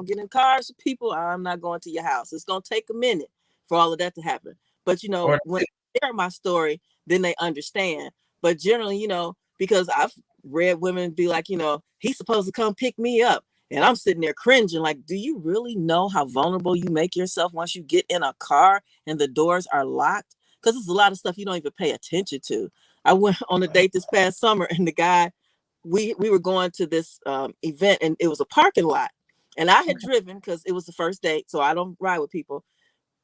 get in cars with people. I'm not going to your house. It's going to take a minute for all of that to happen. But, you know, Or when I share my story, then they understand. But generally, you know, because I've read women be like, you know, he's supposed to come pick me up. And I'm sitting there cringing, like, do you really know how vulnerable you make yourself once you get in a car and the doors are locked? Because there's a lot of stuff you don't even pay attention to. I went on a date this past summer, and the guy, we were going to this event, and it was a parking lot. And I had driven because it was the first date, so I don't ride with people.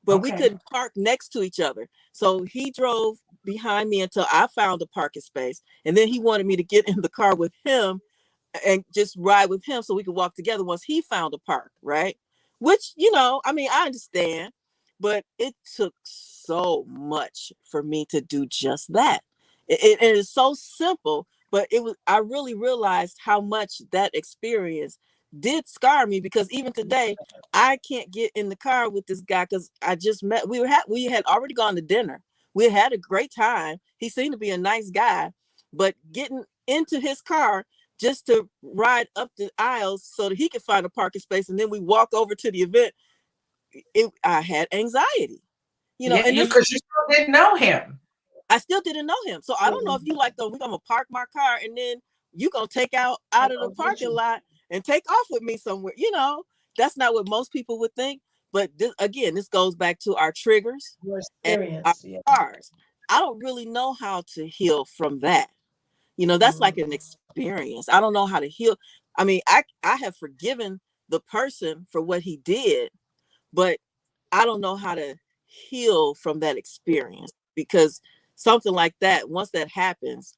But we okay. couldn't park next to each other. So he drove behind me until I found a parking space. And then he wanted me to get in the car with him and just ride with him so we could walk together once he found a park, right? Which, you know, I mean, I understand, but it took so much for me to do just that. It is so simple, but I really realized how much that experience did scar me, because even today, I can't get in the car with this guy because I just met, we had already gone to dinner. We had a great time. He seemed to be a nice guy, but getting into his car just to ride up the aisles so that he could find a parking space, and then we walk over to the event, I had anxiety, you know. Yeah, And you this, because you still didn't know him. I still didn't know him, so I don't know if you like, we're gonna park my car and then you gonna take out of the parking lot and take off with me somewhere. You know, that's not what most people would think. But this goes back to our triggers Your and our experience. Yeah. scars. I don't really know how to heal from that. You know, that's like an experience. I don't know how to heal. I mean, I have forgiven the person for what he did, but I don't know how to heal from that experience, because something like that, once that happens,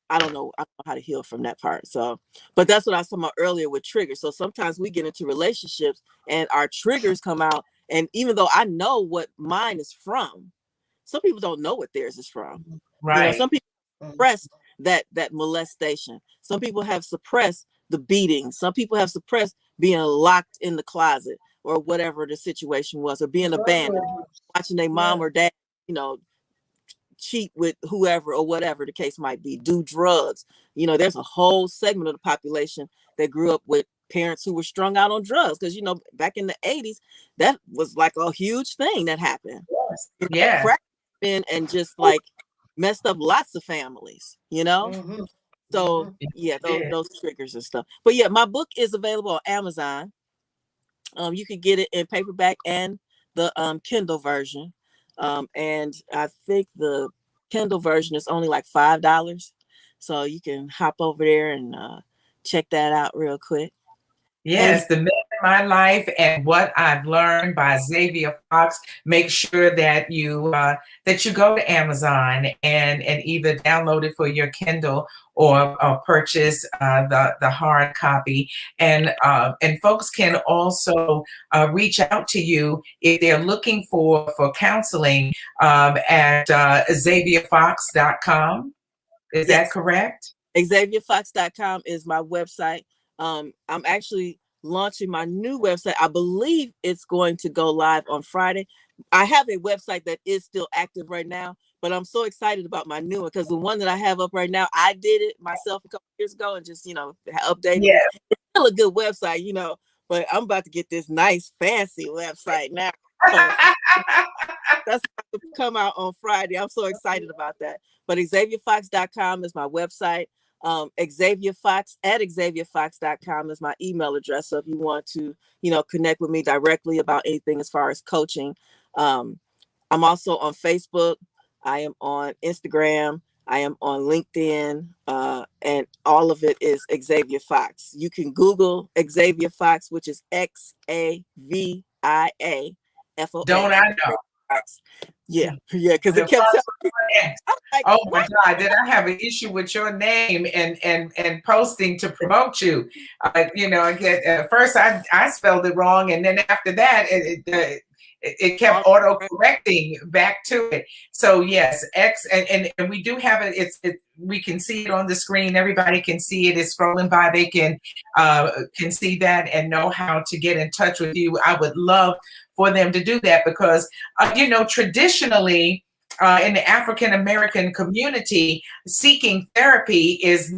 I don't know how to heal from that part. So, but that's what I was talking about earlier with triggers. So sometimes we get into relationships and our triggers come out. And even though I know what mine is from, some people don't know what theirs is from. You know, Right. some people suppressed that molestation. Some people have suppressed the beating. Some people have suppressed being locked in the closet or whatever the situation was, or being abandoned, watching their mom or dad, you know, cheat with whoever or whatever the case might be, do drugs. You know, there's a whole segment of the population that grew up with parents who were strung out on drugs, because, you know, back in the 80s, that was like a huge thing that happened. Yes. You know, Yeah. crack in and just like messed up lots of families, you know? Mm-hmm. So Mm-hmm. yeah, Yeah. those triggers and stuff. But yeah, my book is available on Amazon. You can get it in paperback and the Kindle version. And I think the Kindle version is only like $5. So you can hop over there and check that out real quick. And Yes, The Men in My Life and What I've Learned by Xavia Fox. Make sure that you go to Amazon and either download it for your Kindle or purchase the hard copy. And folks can also reach out to you if they're looking for counseling at XaviaFox.com. Is that yes, correct? XavierFox.com is my website. I'm actually launching my new website. I believe it's going to go live on Friday. I have a website that is still active right now, but I'm so excited about my new one because the one that I have up right now, I did it myself a couple years ago and just, updated Yeah. it. It's still a good website, but I'm about to get this nice, fancy website now. So that's going to come out on Friday. I'm so excited about that. But XavierFox.com is my website. Xavia Fox at XavierFox.com is my email address. So if you want to, connect with me directly about anything as far as coaching. I'm also on Facebook. I am on Instagram. I am on LinkedIn. And all of it is Xavia Fox. You can Google Xavia Fox, which is XAVIA Don't FOX. I know? Yeah, because it kept telling me, like, Oh my what? God, did I have an issue with your name and posting to promote you? Again, at first I spelled it wrong, and then after that it kept auto correcting back to it. So yes, X and we do have it. We can see it on the screen. Everybody can see it. It's scrolling by. They can see that and know how to get in touch with you. I would love for them to do that because traditionally in the African American community, seeking therapy is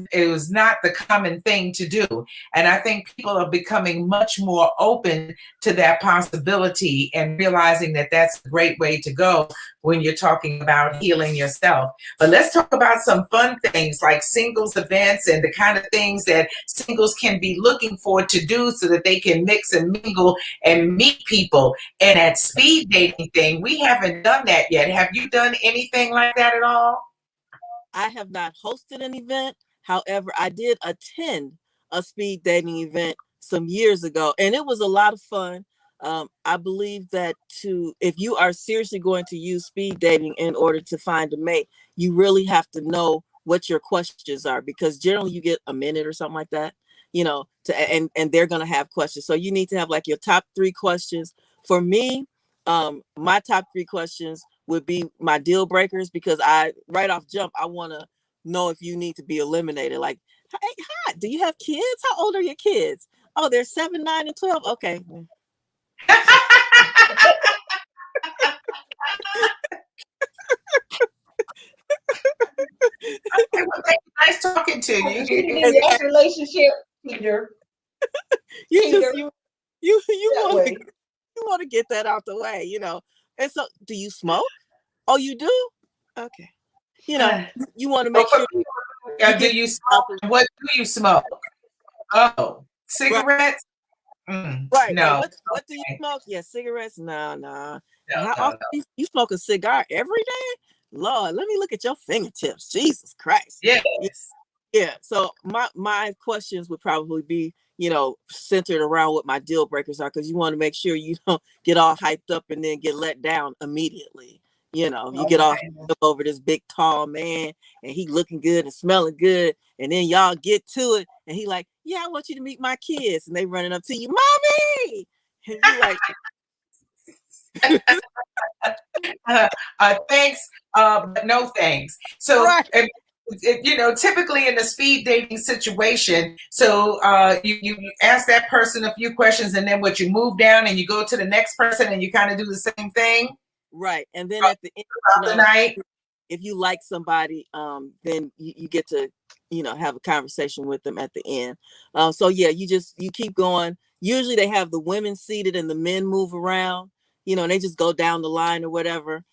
not the common thing to do. And I think people are becoming much more open to that possibility and realizing that that's a great way to go when you're talking about healing yourself. But let's talk about some fun things like singles events and the kind of things that singles can be looking for to do so that they can mix and mingle and meet people. And that speed dating thing, we haven't done that yet. Have you done anything like that at all? I have not hosted an event. However, I did attend a speed dating event some years ago, and it was a lot of fun. I believe that if you are seriously going to use speed dating in order to find a mate, you really have to know what your questions are, because generally you get a minute or something like that, and they're going to have questions. So you need to have like your top 3 questions. For me, my top 3 questions would be my deal breakers, because right off jump, I want to know if you need to be eliminated. Like, hey, hi, do you have kids? How old are your kids? Oh, they're 7, 9, and 12. Okay. Okay, well, nice talking to you. In this relationship, Peter. You Peter, just you that want to way. get that out the way, And so, do you smoke? Oh, you do? Okay. You want to make sure Do you smoke? What do you smoke? Oh, right. cigarettes? Right. No. What do you smoke? Yeah, cigarettes? No. No, How no, often you smoke a cigar every day? Lord, let me look at your fingertips. Jesus Christ. yes. Yeah. So my questions would probably be, centered around what my deal breakers are, because you want to make sure you don't get all hyped up and then get let down immediately. You get all hyped up over this big tall man and he looking good and smelling good, and then y'all get to it and he like, yeah, I want you to meet my kids, and they running up to you, mommy, and you like, Thanks, but no thanks. So, right. typically in a speed dating situation, so you ask that person a few questions, and then what, you move down and you go to the next person, and you kind of do the same thing. Right, and then at the end, The night. if you like somebody, then you get to, have a conversation with them at the end. So yeah, you keep going. Usually they have the women seated and the men move around, and they just go down the line or whatever.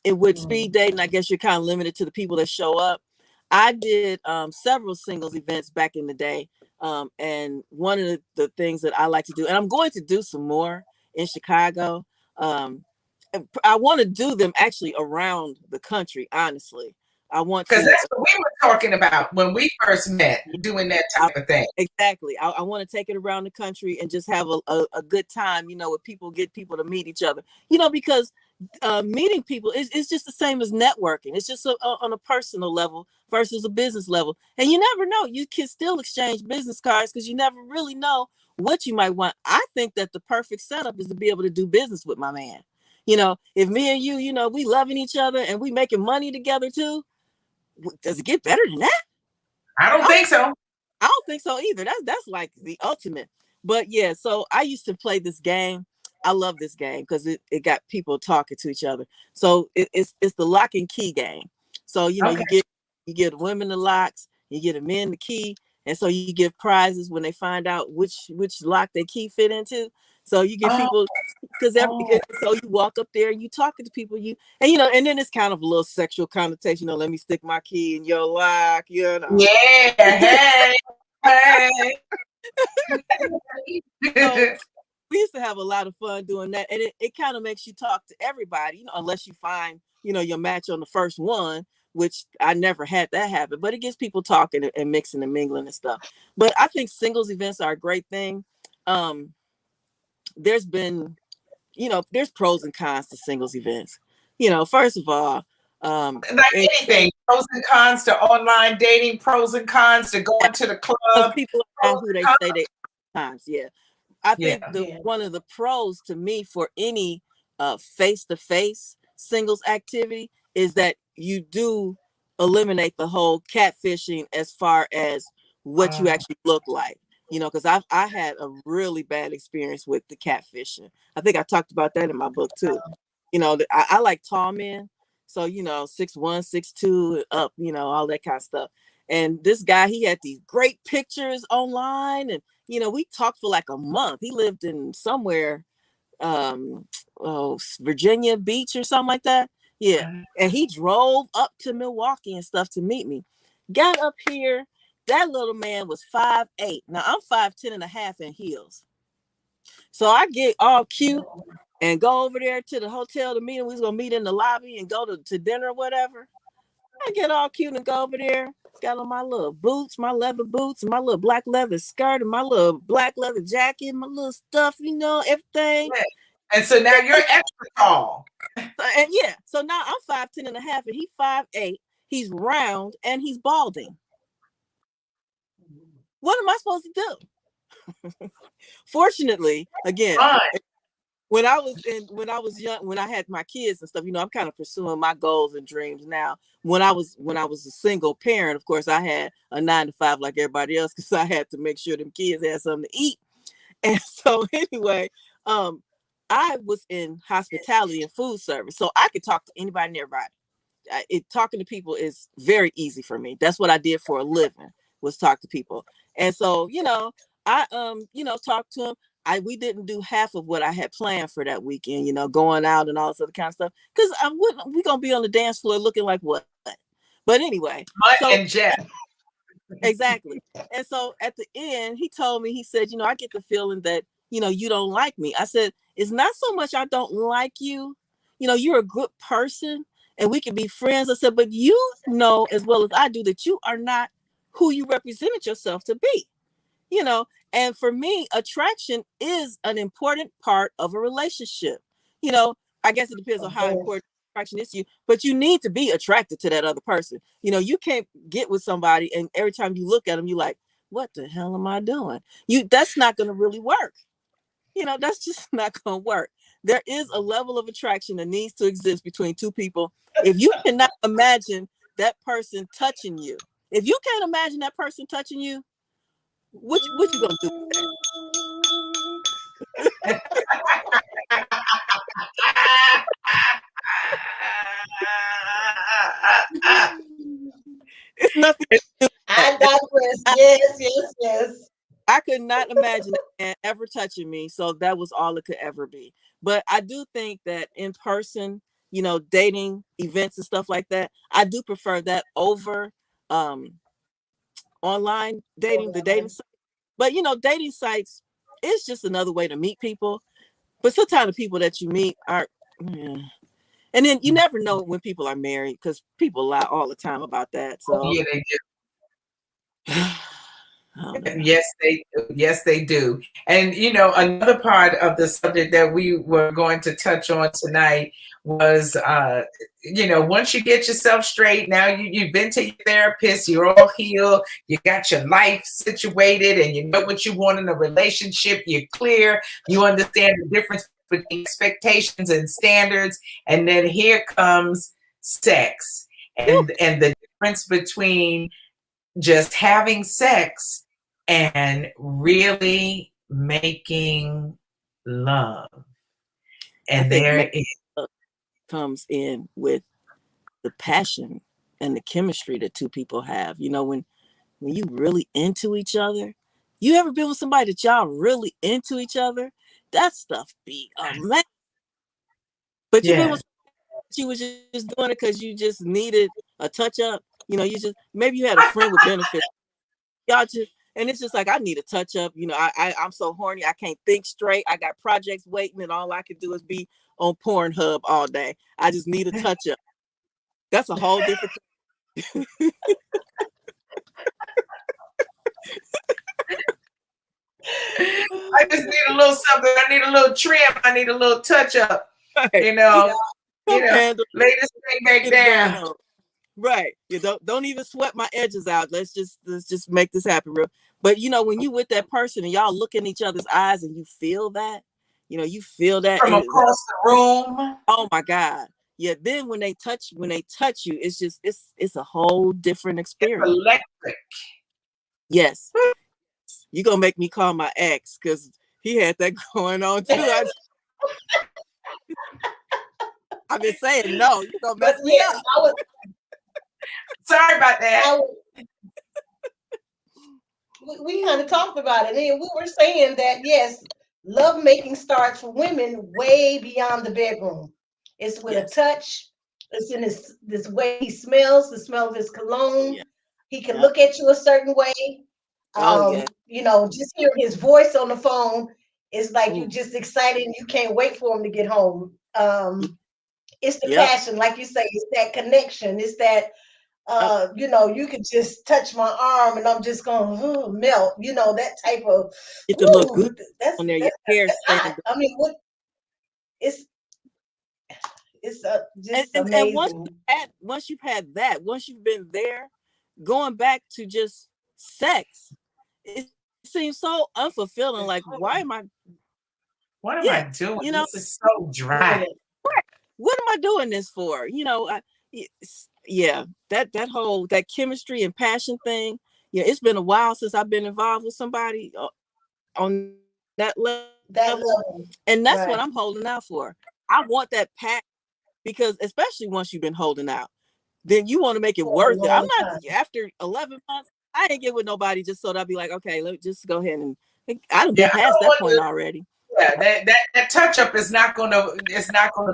With speed dating, I guess you're kind of limited to the people that show up. I did several singles events back in the day. And one of the things that I like to do, and I'm going to do some more in Chicago. I want to do them actually around the country, honestly. I want Because to. that's what we were talking about when we first met, doing that type of thing. Exactly. I want to take it around the country and just have a good time, with people, get people to meet each other, because meeting people is just the same as networking. It's just on a personal level versus a business level. And you never know. You can still exchange business cards because you never really know what you might want. I think that the perfect setup is to be able to do business with my man. If me and you, we loving each other and we making money together too, does it get better than that? I don't think so. I don't think so either. That's like the ultimate. But yeah, so I used to play this game. I love this game because it got people talking to each other. So it's the lock and key game. So Okay. you get women the locks, you get the men the key, and so you give prizes when they find out which lock their key fit into. So you get Oh, people because so you walk up there and you talking to people, and then it's kind of a little sexual connotation. Let me stick my key in your lock, yeah. Hey, hey. So we used to have a lot of fun doing that, and it kind of makes you talk to everybody, unless you find your match on the first one, which I never had that happen. But it gets people talking and mixing and mingling and stuff. But I think singles events are a great thing. There's been, there's pros and cons to singles events. First of all, Like anything, pros and cons to online dating, pros and cons to going to the club. people are who they say they times, yeah. I think Yeah. one of the pros to me for any face-to-face singles activity is that you do eliminate the whole catfishing as far as what you actually look like. Because I had a really bad experience with the catfishing. I think I talked about that in my book too. I like tall men, so 6'1", 6'2", up, all that kind of stuff. And this guy, he had these great pictures online, and we talked for like a month. He lived in somewhere, Virginia Beach or something like that. Yeah. And he drove up to Milwaukee and stuff to meet me. Got up here. That little man was 5'8". Now I'm 5'10" and a half in heels. So I get all cute and go over there to the hotel to meet him. We was going to meet in the lobby and go to dinner or whatever. I get all cute and go over there. Got on my little boots, my leather boots, and my little black leather skirt, and my little black leather jacket, my little stuff, everything. Yeah. And so now you're extra tall. And yeah, so now I'm 5'10" and a half, and he's 5'8". He's round and he's balding. What am I supposed to do? Fortunately, again, when I was young, when I had my kids and stuff, I'm kind of pursuing my goals and dreams now. When I was a single parent, of course, I had a 9-to-5 like everybody else because I had to make sure them kids had something to eat. And so anyway, I was in hospitality and food service, so I could talk to anybody and everybody. Talking to people is very easy for me. That's what I did for a living, was talk to people. And so, I talked to him. We didn't do half of what I had planned for that weekend, going out and all this other kind of stuff. Because we're gonna be on the dance floor looking like what? But anyway, and Jeff. Exactly. And so at the end, he told me, he said, I get the feeling that you don't like me. I said, it's not so much I don't like you. You're a good person and we can be friends. I said, but you know as well as I do that you are not who you represented yourself to be. And for me, attraction is an important part of a relationship. I guess it depends on how important attraction is to you, but you need to be attracted to that other person. You can't get with somebody and every time you look at them, you're like, what the hell am I doing? That's not going to really work. That's just not going to work. There is a level of attraction that needs to exist between two people. If you cannot imagine that person touching you, if you can't imagine that person touching you, what you gonna do with that? It's nothing. I digress. Yes. I could not imagine a man ever touching me, so that was all it could ever be. But I do think that in person, dating events and stuff like that. I do prefer that over online dating, the dating site. But dating sites is just another way to meet people. But sometimes the people that you meet are, yeah. And then you never know when people are married because people lie all the time about that. So Yeah, they do. I don't know. Yes, they do. And another part of the subject that we were going to touch on tonight was once you get yourself straight, now you've been to your therapist, you're all healed, you got your life situated, and you know what you want in a relationship, you're clear, you understand the difference between expectations and standards, and then here comes sex and the difference between just having sex and really making love. I And think there is comes in with the passion and the chemistry that two people have. When you really into each other, you ever been with somebody that y'all really into each other? That stuff be amazing. But you've been with you was just doing it because you just needed a touch up. Maybe you had a friend with benefits. Y'all just, and it's just like, I need a touch up. I'm so horny, I can't think straight. I got projects waiting, and all I can do is be on Pornhub all day. I just need a touch up. That's a whole different thing. I just need a little something. I need a little trim. I need a little touch up. Right. Latest thing back down. Right. You don't even sweat my edges out. Let's just make this happen real. But when you with that person and y'all look in each other's eyes and you feel that, you feel that from across the room. Oh my God. Yeah. Then when they touch you, it's just it's a whole different experience. It's electric. Yes. You're gonna make me call my ex because he had that going on too. I've been saying no. You're gonna mess me up. Sorry about that. We kind of talked about it, and we were saying that yes, love making starts for women way beyond the bedroom. It's with a touch. It's in this way he smells, the smell of his cologne. Yeah. He can look at you a certain way. Just hearing his voice on the phone is like you're just excited and you can't wait for him to get home. It's the passion, like you say, it's that connection. It's that you could just touch my arm and I'm just going to melt, that type of get the look good on there, your hair standing. I mean, what it's just amazing. And once you've had that, once you've been there, going back to just sex, it seems so unfulfilling. Like, why am I? What am I doing? This is so dry. What am I doing this for? That whole chemistry and passion thing. Yeah, it's been a while since I've been involved with somebody on that level. And that's what I'm holding out for. I want that passion because, especially once you've been holding out, then you want to make it worth it. I'm not after 11 months. I ain't get with nobody just so that I'd be like, okay, let me just go ahead and I done been past that point already. Yeah, that touch up is not gonna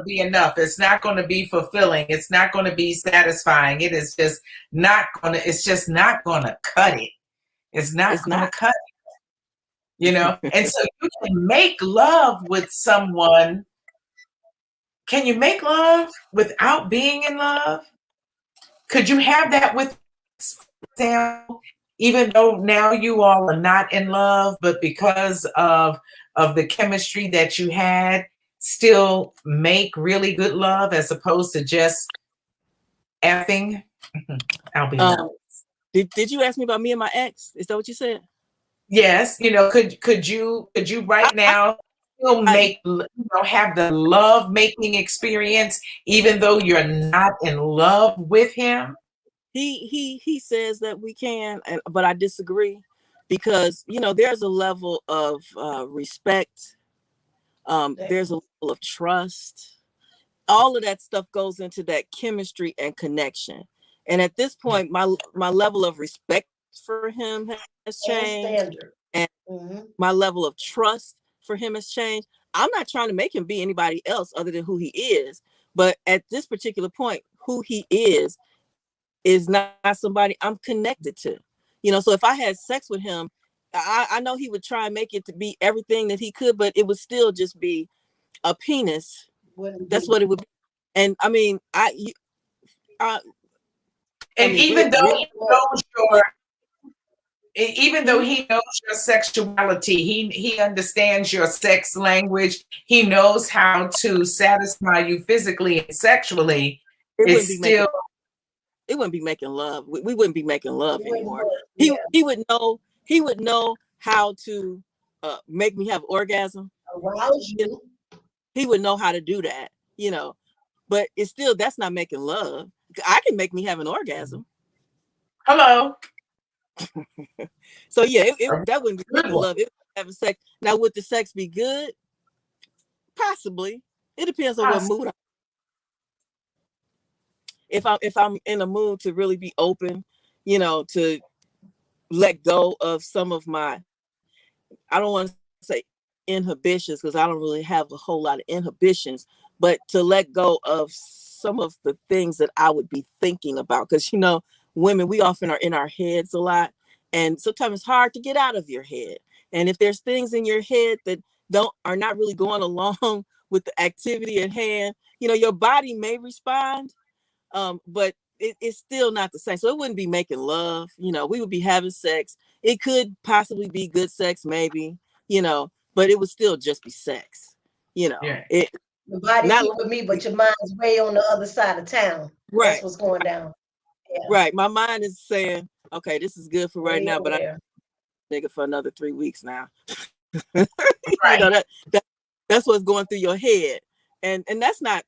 be enough. It's not gonna be fulfilling. It's not gonna be satisfying. It's just not gonna cut it. It's not gonna cut it. And so you can make love with someone. Can you make love without being in love? Could you have that with example, even though now you all are not in love, but because of the chemistry that you had, still make really good love as opposed to just effing? I'll be honest. Did you ask me about me and my ex? Is that what you said? Yes. Could you right now still have the love making experience even though you're not in love with him? He says that we can, but I disagree because there's a level of respect, there's a level of trust. All of that stuff goes into that chemistry and connection. And at this point, my level of respect for him has changed, and my level of trust for him has changed. I'm not trying to make him be anybody else other than who he is. But at this particular point, who he is not somebody I'm connected to. So if I had sex with him, I know he would try and make it to be everything that he could, but it would still just be a penis. That's what it would be. And I mean, And even though he knows even though he knows your sexuality, he understands your sex language, he knows how to satisfy you physically and sexually, it's still it wouldn't be making love. We wouldn't be making love anymore. Yeah. He would know how to make me have orgasm. Arouse you. He would know how to do that, but it's still, that's not making love. I can make me have an orgasm. Hello. So yeah, that wouldn't be making love. It would having sex. Now, would the sex be good? Possibly. It depends on what mood. If I'm in a mood to really be open, to let go of some of my, I don't want to say inhibitions, because I don't really have a whole lot of inhibitions, but to let go of some of the things that I would be thinking about. Because, women, we often are in our heads a lot. And sometimes it's hard to get out of your head. And if there's things in your head that are not really going along with the activity at hand, your body may respond. But it's still not the same. So it wouldn't be making love. We would be having sex. It could possibly be good sex, maybe, but it would still just be sex. Yeah. The body's here with me, but your mind's way on the other side of town. Right. That's what's going down. Yeah. Right. My mind is saying, okay, this is good for right now, but I'm nigga for another 3 weeks now. Right. That's what's going through your head. And that's not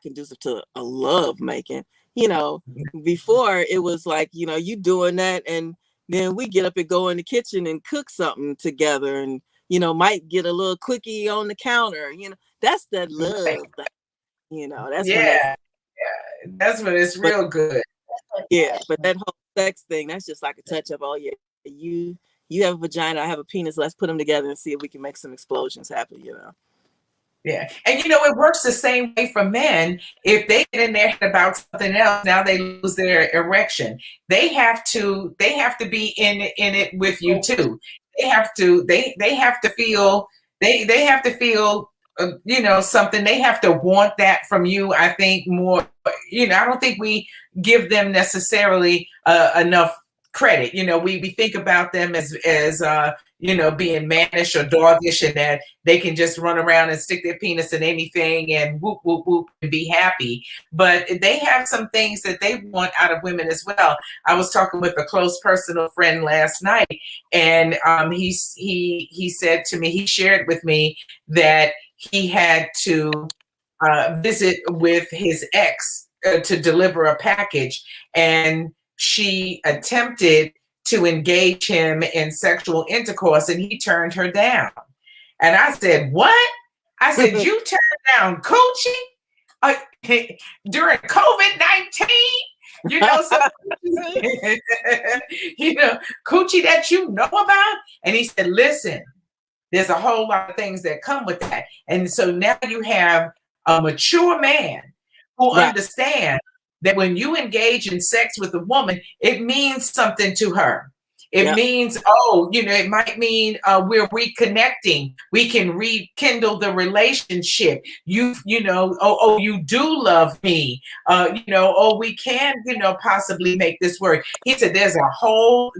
conducive to a love making. Before it was like, you doing that, and then we get up and go in the kitchen and cook something together, and might get a little quickie on the counter. That's that love thing. That's that's when it's real good. Yeah, but that whole sex thing, that's just like a touch of, oh yeah, you have a vagina, I have a penis, let's put them together and see if we can make some explosions happen. Yeah. And it works the same way for men. If they get in their head about something else, now they lose their erection. They have to be in it with you too. They have to feel something. They have to want that from you. I think more, I don't think we give them necessarily enough credit. We think about them as being mannish or doggish, and that they can just run around and stick their penis in anything and whoop, whoop, whoop and be happy. But they have some things that they want out of women as well. I was talking with a close personal friend last night, and he said to me, he shared with me that he had to visit with his ex to deliver a package, and she attempted to engage him in sexual intercourse, and he turned her down. And I said, what? I said, you turned down coochie during COVID-19? Coochie that you know about? And he said, listen, there's a whole lot of things that come with that. And so now you have a mature man who understands that when you engage in sex with a woman, it means something to her. It means, it might mean we're reconnecting. We can rekindle the relationship. You do love me. We can, possibly make this work. He said there's a whole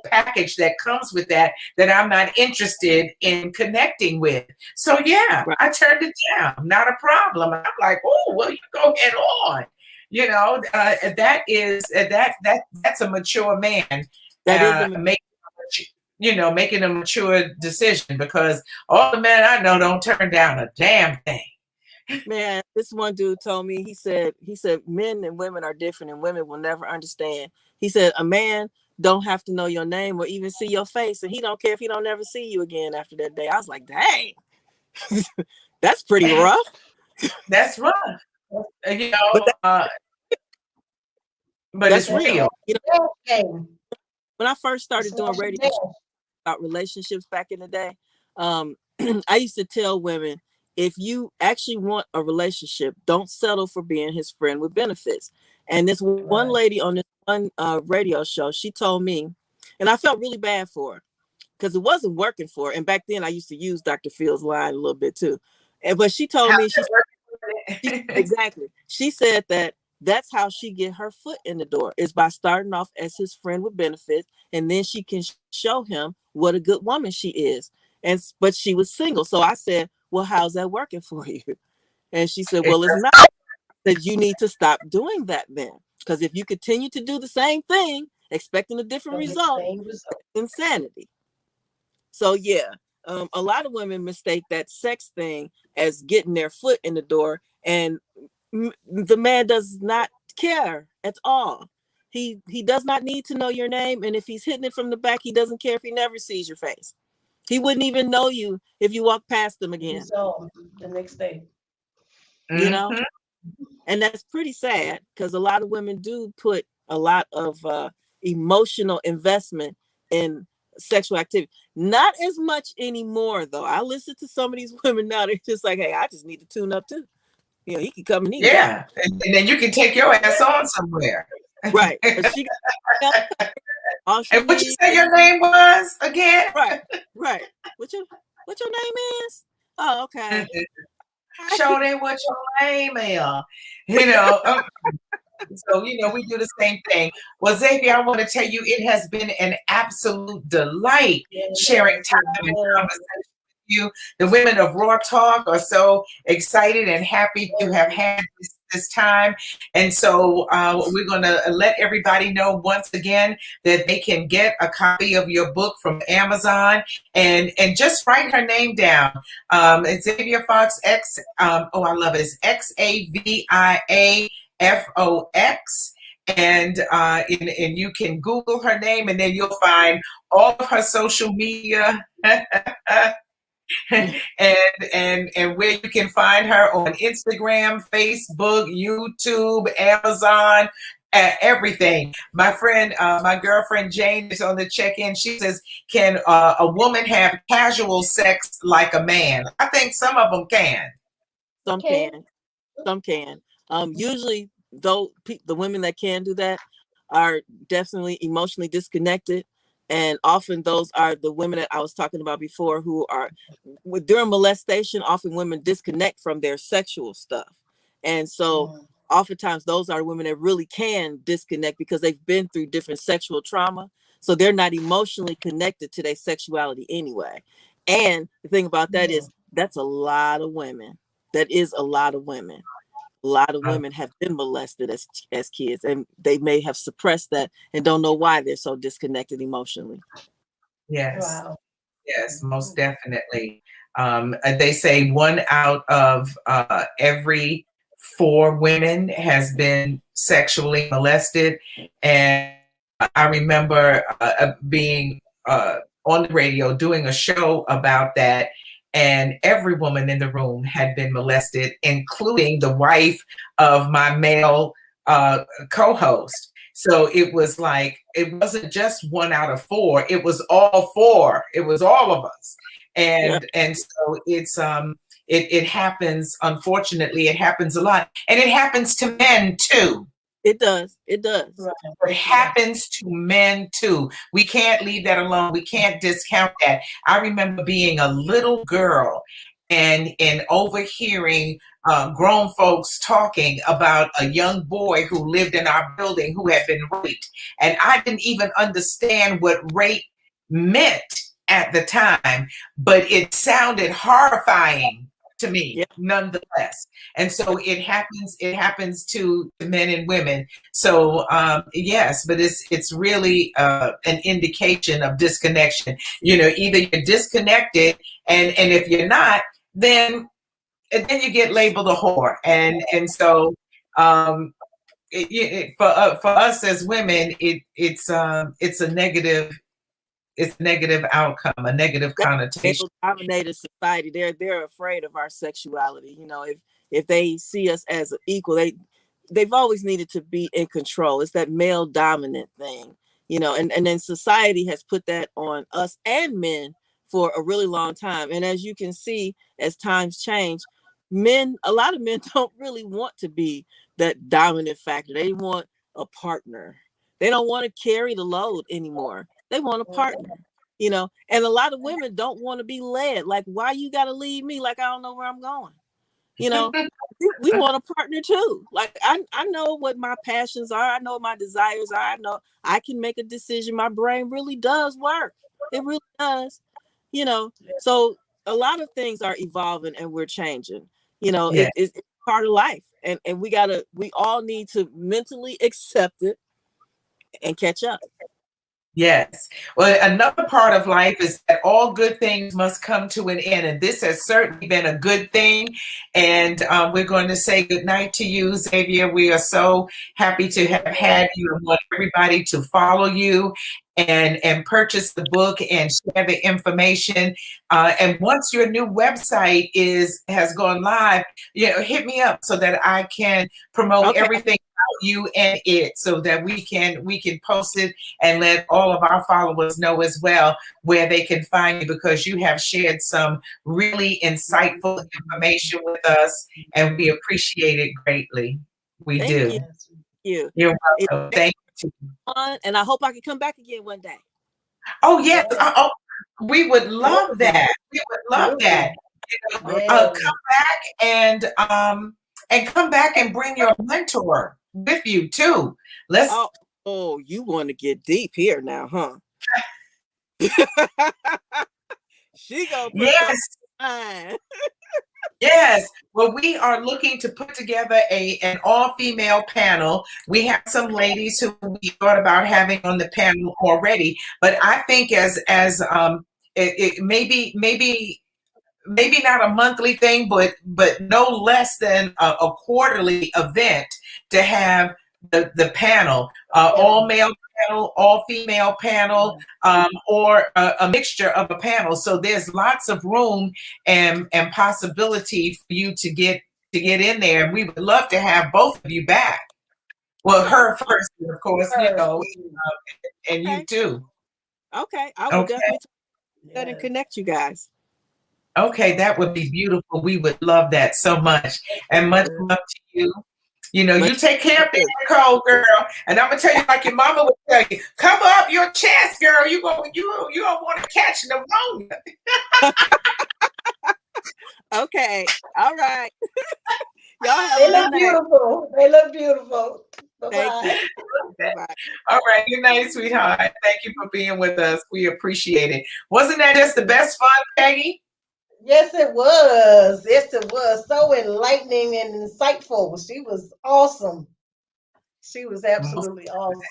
package that comes with that I'm not interested in connecting with. So I turned it down. Not a problem. I'm like, oh, well, you go ahead on. That's a mature man. Making a mature decision, because all the men I know don't turn down a damn thing. Man, this one dude told me, he said men and women are different, and women will never understand. He said a man don't have to know your name or even see your face, and he don't care if he don't ever see you again after that day. I was like, dang, that's pretty rough. That's rough. But it's real. When I first started doing radio about relationships back in the day, I used to tell women, if you actually want a relationship, don't settle for being his friend with benefits. And this one Right. lady on this one radio show, she told me, and I felt really bad for her because it wasn't working for her. And back then I used to use Dr. Phil's line a little bit too. But she told How's me, that working? exactly. She said that that's how she get her foot in the door, is by starting off as his friend with benefits, and then she can show him what a good woman she is. And but she was single, so I said, "Well, how's that working for you?" And she said, It "Well, it's does. not. That you need to stop doing that then, because if you continue to do the same thing, expecting a different Gonna get the result, same result. insanity." So yeah, a lot of women mistake that sex thing as getting their foot in the door, and the man does not care at all. He does not need to know your name, and if he's hitting it from the back, he doesn't care if he never sees your face. He wouldn't even know you if you walk past him You again. saw 'em the next day. You know, Mhm. and that's pretty sad because a lot of women do put a lot of emotional investment in sexual activity. Not as much anymore, though. I listen to some of these women now. They're just like, "Hey, I just need to tune up too. You know, he can come and he can go." Yeah, and then you can take your ass on somewhere. Right. But she got all she And what you needs say is your name was again? right, right. What your name is? Oh, okay. Show them what your name is. You know, so we do the same thing. Well, Xavier, I want to tell you, it has been an absolute delight sharing Yes, it time and was. conversation with you. The women of Raw Talk are so excited and happy to have Yes. had this time. And so we're going to let everybody know once again that they can get a copy of your book from Amazon, and just write her name down. Xavia Fox, I love it. It's XAVIA and you can Google her name, and then you'll find all of her social media and where you can find her on Instagram, Facebook, YouTube, Amazon, everything. My friend, my girlfriend Jane is on the check-in. She says, "Can a woman have casual sex like a man?" I think some of them can. Some Okay. can. Some can. Usually, though, the women that can do that are definitely emotionally disconnected, and often those are the women that I was talking about before, who are during molestation. Often women disconnect from their sexual stuff, and so Mm. oftentimes those are women that really can disconnect because they've been through different sexual trauma, so they're not emotionally connected to their sexuality anyway. And the thing about that Mm. is that's a lot of women. That is a lot of women. A lot of women have been molested as kids, and they may have suppressed that and don't know why they're so disconnected emotionally. Yes. Wow. Yes, most Mhm. definitely. They say one out of every four women has been sexually molested. And I remember being on the radio doing a show about that. And every woman in the room had been molested, including the wife of my male co host. So it was like, it wasn't just one out of four, it was all four. It was all of us. Yeah, And so it happens, unfortunately, it happens a lot. And it happens to men too. it does. It does. Right. It Right. happens to men too. We can't leave that alone. We can't discount that. I remember being a little girl and overhearing grown folks talking about a young boy who lived in our building who had been raped. And I didn't even understand what rape meant at the time, but it sounded horrifying to me Yeah, nonetheless. And so it happens to men and women. So yes, but it's really an indication of disconnection. Either you're disconnected, and if you're not, then you get labeled a whore, and so um, for us as women, it's a negative outcome, a negative that connotation. male-dominated society. They're afraid of our sexuality. You know, if they see us as an equal, they've always needed to be in control. It's that male dominant thing. You know, and then society has put that on us and men for a really long time. And as you can see, as times change, a lot of men don't really want to be that dominant factor. They want a partner. They don't want to carry the load anymore. They want a partner, and a lot of women don't want to be led. Like, why you got to lead me? Like, I don't know where I'm going. We want a partner too. Like, I know what my passions are. I know what my desires are. I know I can make a decision. My brain really does work. It really does. So a lot of things are evolving and we're changing. Yeah. It's part of life, and we all need to mentally accept it and catch up. Yes. Well, another part of life is that all good things must come to an end. And this has certainly been a good thing. And we're going to say good night to you, Xavia. We are so happy to have had you and want everybody to follow you and purchase the book and share the information. And once your new website has gone live, hit me up so that I can promote everything about you and it, so that we can post it and let all of our followers know as well where they can find you, because you have shared some really insightful information with us, and we appreciate it greatly. We Thank do. You. Thank you. You're welcome. Thank you. And I hope I can come back again one day. Oh, yes. We would love that. We would love that. Come back and come back and bring your mentor with you too. Let's. Oh, you want to get deep here now, huh? She gonna put Yes. Yes. Well, we are looking to put together an all-female panel. We have some ladies who we thought about having on the panel already, but I think as it maybe not a monthly thing, but no less than a quarterly event to have the panel, all male panel, all female panel, or a mixture of a panel. So there's lots of room and possibility for you to get in there. And we would love to have both of you back. Well, her first, of course, and you too. Okay, I will definitely do that and connect you guys. Okay, that would be beautiful. We would love that so much. And much love to you. You take care of being cold, girl. And I'm gonna tell you, like your mama would tell you, cover up your chest, girl. You don't want to catch pneumonia. Okay, all right. Y'all they look beautiful. They look beautiful. Bye-bye. Bye-bye. All right, good night, sweetheart. Thank you for being with us. We appreciate it. Wasn't that just the best fun, Peggy? Yes, it was. Yes, it was. So enlightening and insightful. She was awesome. She was absolutely awesome.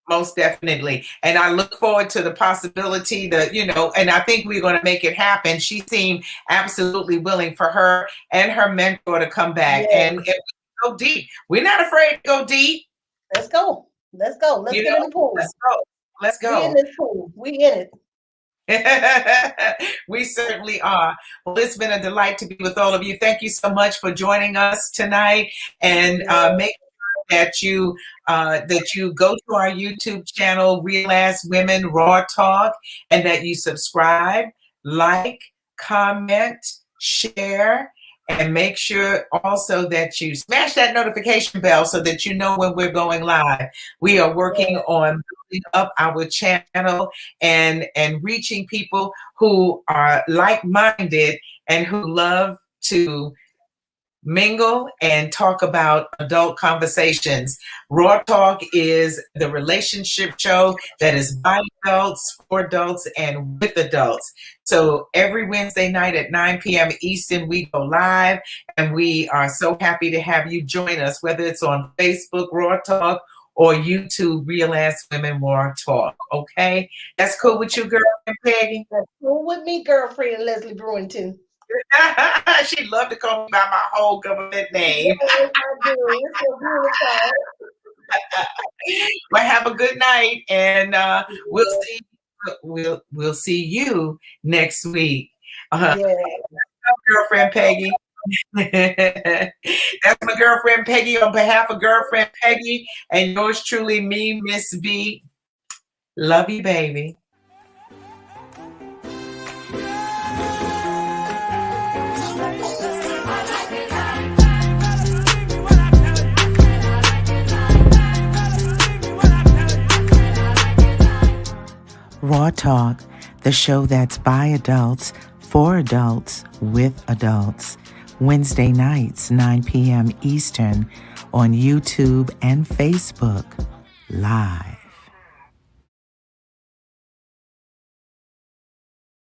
Most definitely. And I look forward to the possibility that, and I think we're going to make it happen. She seemed absolutely willing for her and her mentor to come back. Yes. And go deep. We're not afraid to go deep. Let's go. Let's go. Let's get in the pool. Let's go. We in this pool. We in it. We certainly are. Well, it's been a delight to be with all of you. Thank you so much for joining us tonight, and make sure that you go to our YouTube channel, Real Ass Women Raw Talk, and that you subscribe, like, comment, share, and make sure also that you smash that notification bell so that you know when we're going live. We are working on building up our channel and reaching people who are like-minded and who love to mingle and talk about adult conversations. Raw Talk is the relationship show that is by adults, for adults, and with adults. So every Wednesday night at 9 p.m. Eastern, we go live, and we are so happy to have you join us, whether it's on Facebook, Raw Talk, or YouTube, Real Ass Women Raw Talk. Okay? That's cool with you, girlfriend Peggy? That's cool with me, girlfriend Leslie Brewington. She'd love to call me by my whole government name. Yes, I do. It's so beautiful. Well, have a good night, and we'll see you next week. Girlfriend Peggy. That's my girlfriend Peggy. On behalf of girlfriend Peggy and yours truly, me, Miss B. Love you, baby. Raw Talk, the show that's by adults, for adults, with adults. Wednesday nights, 9 p.m. Eastern, on YouTube and Facebook, live.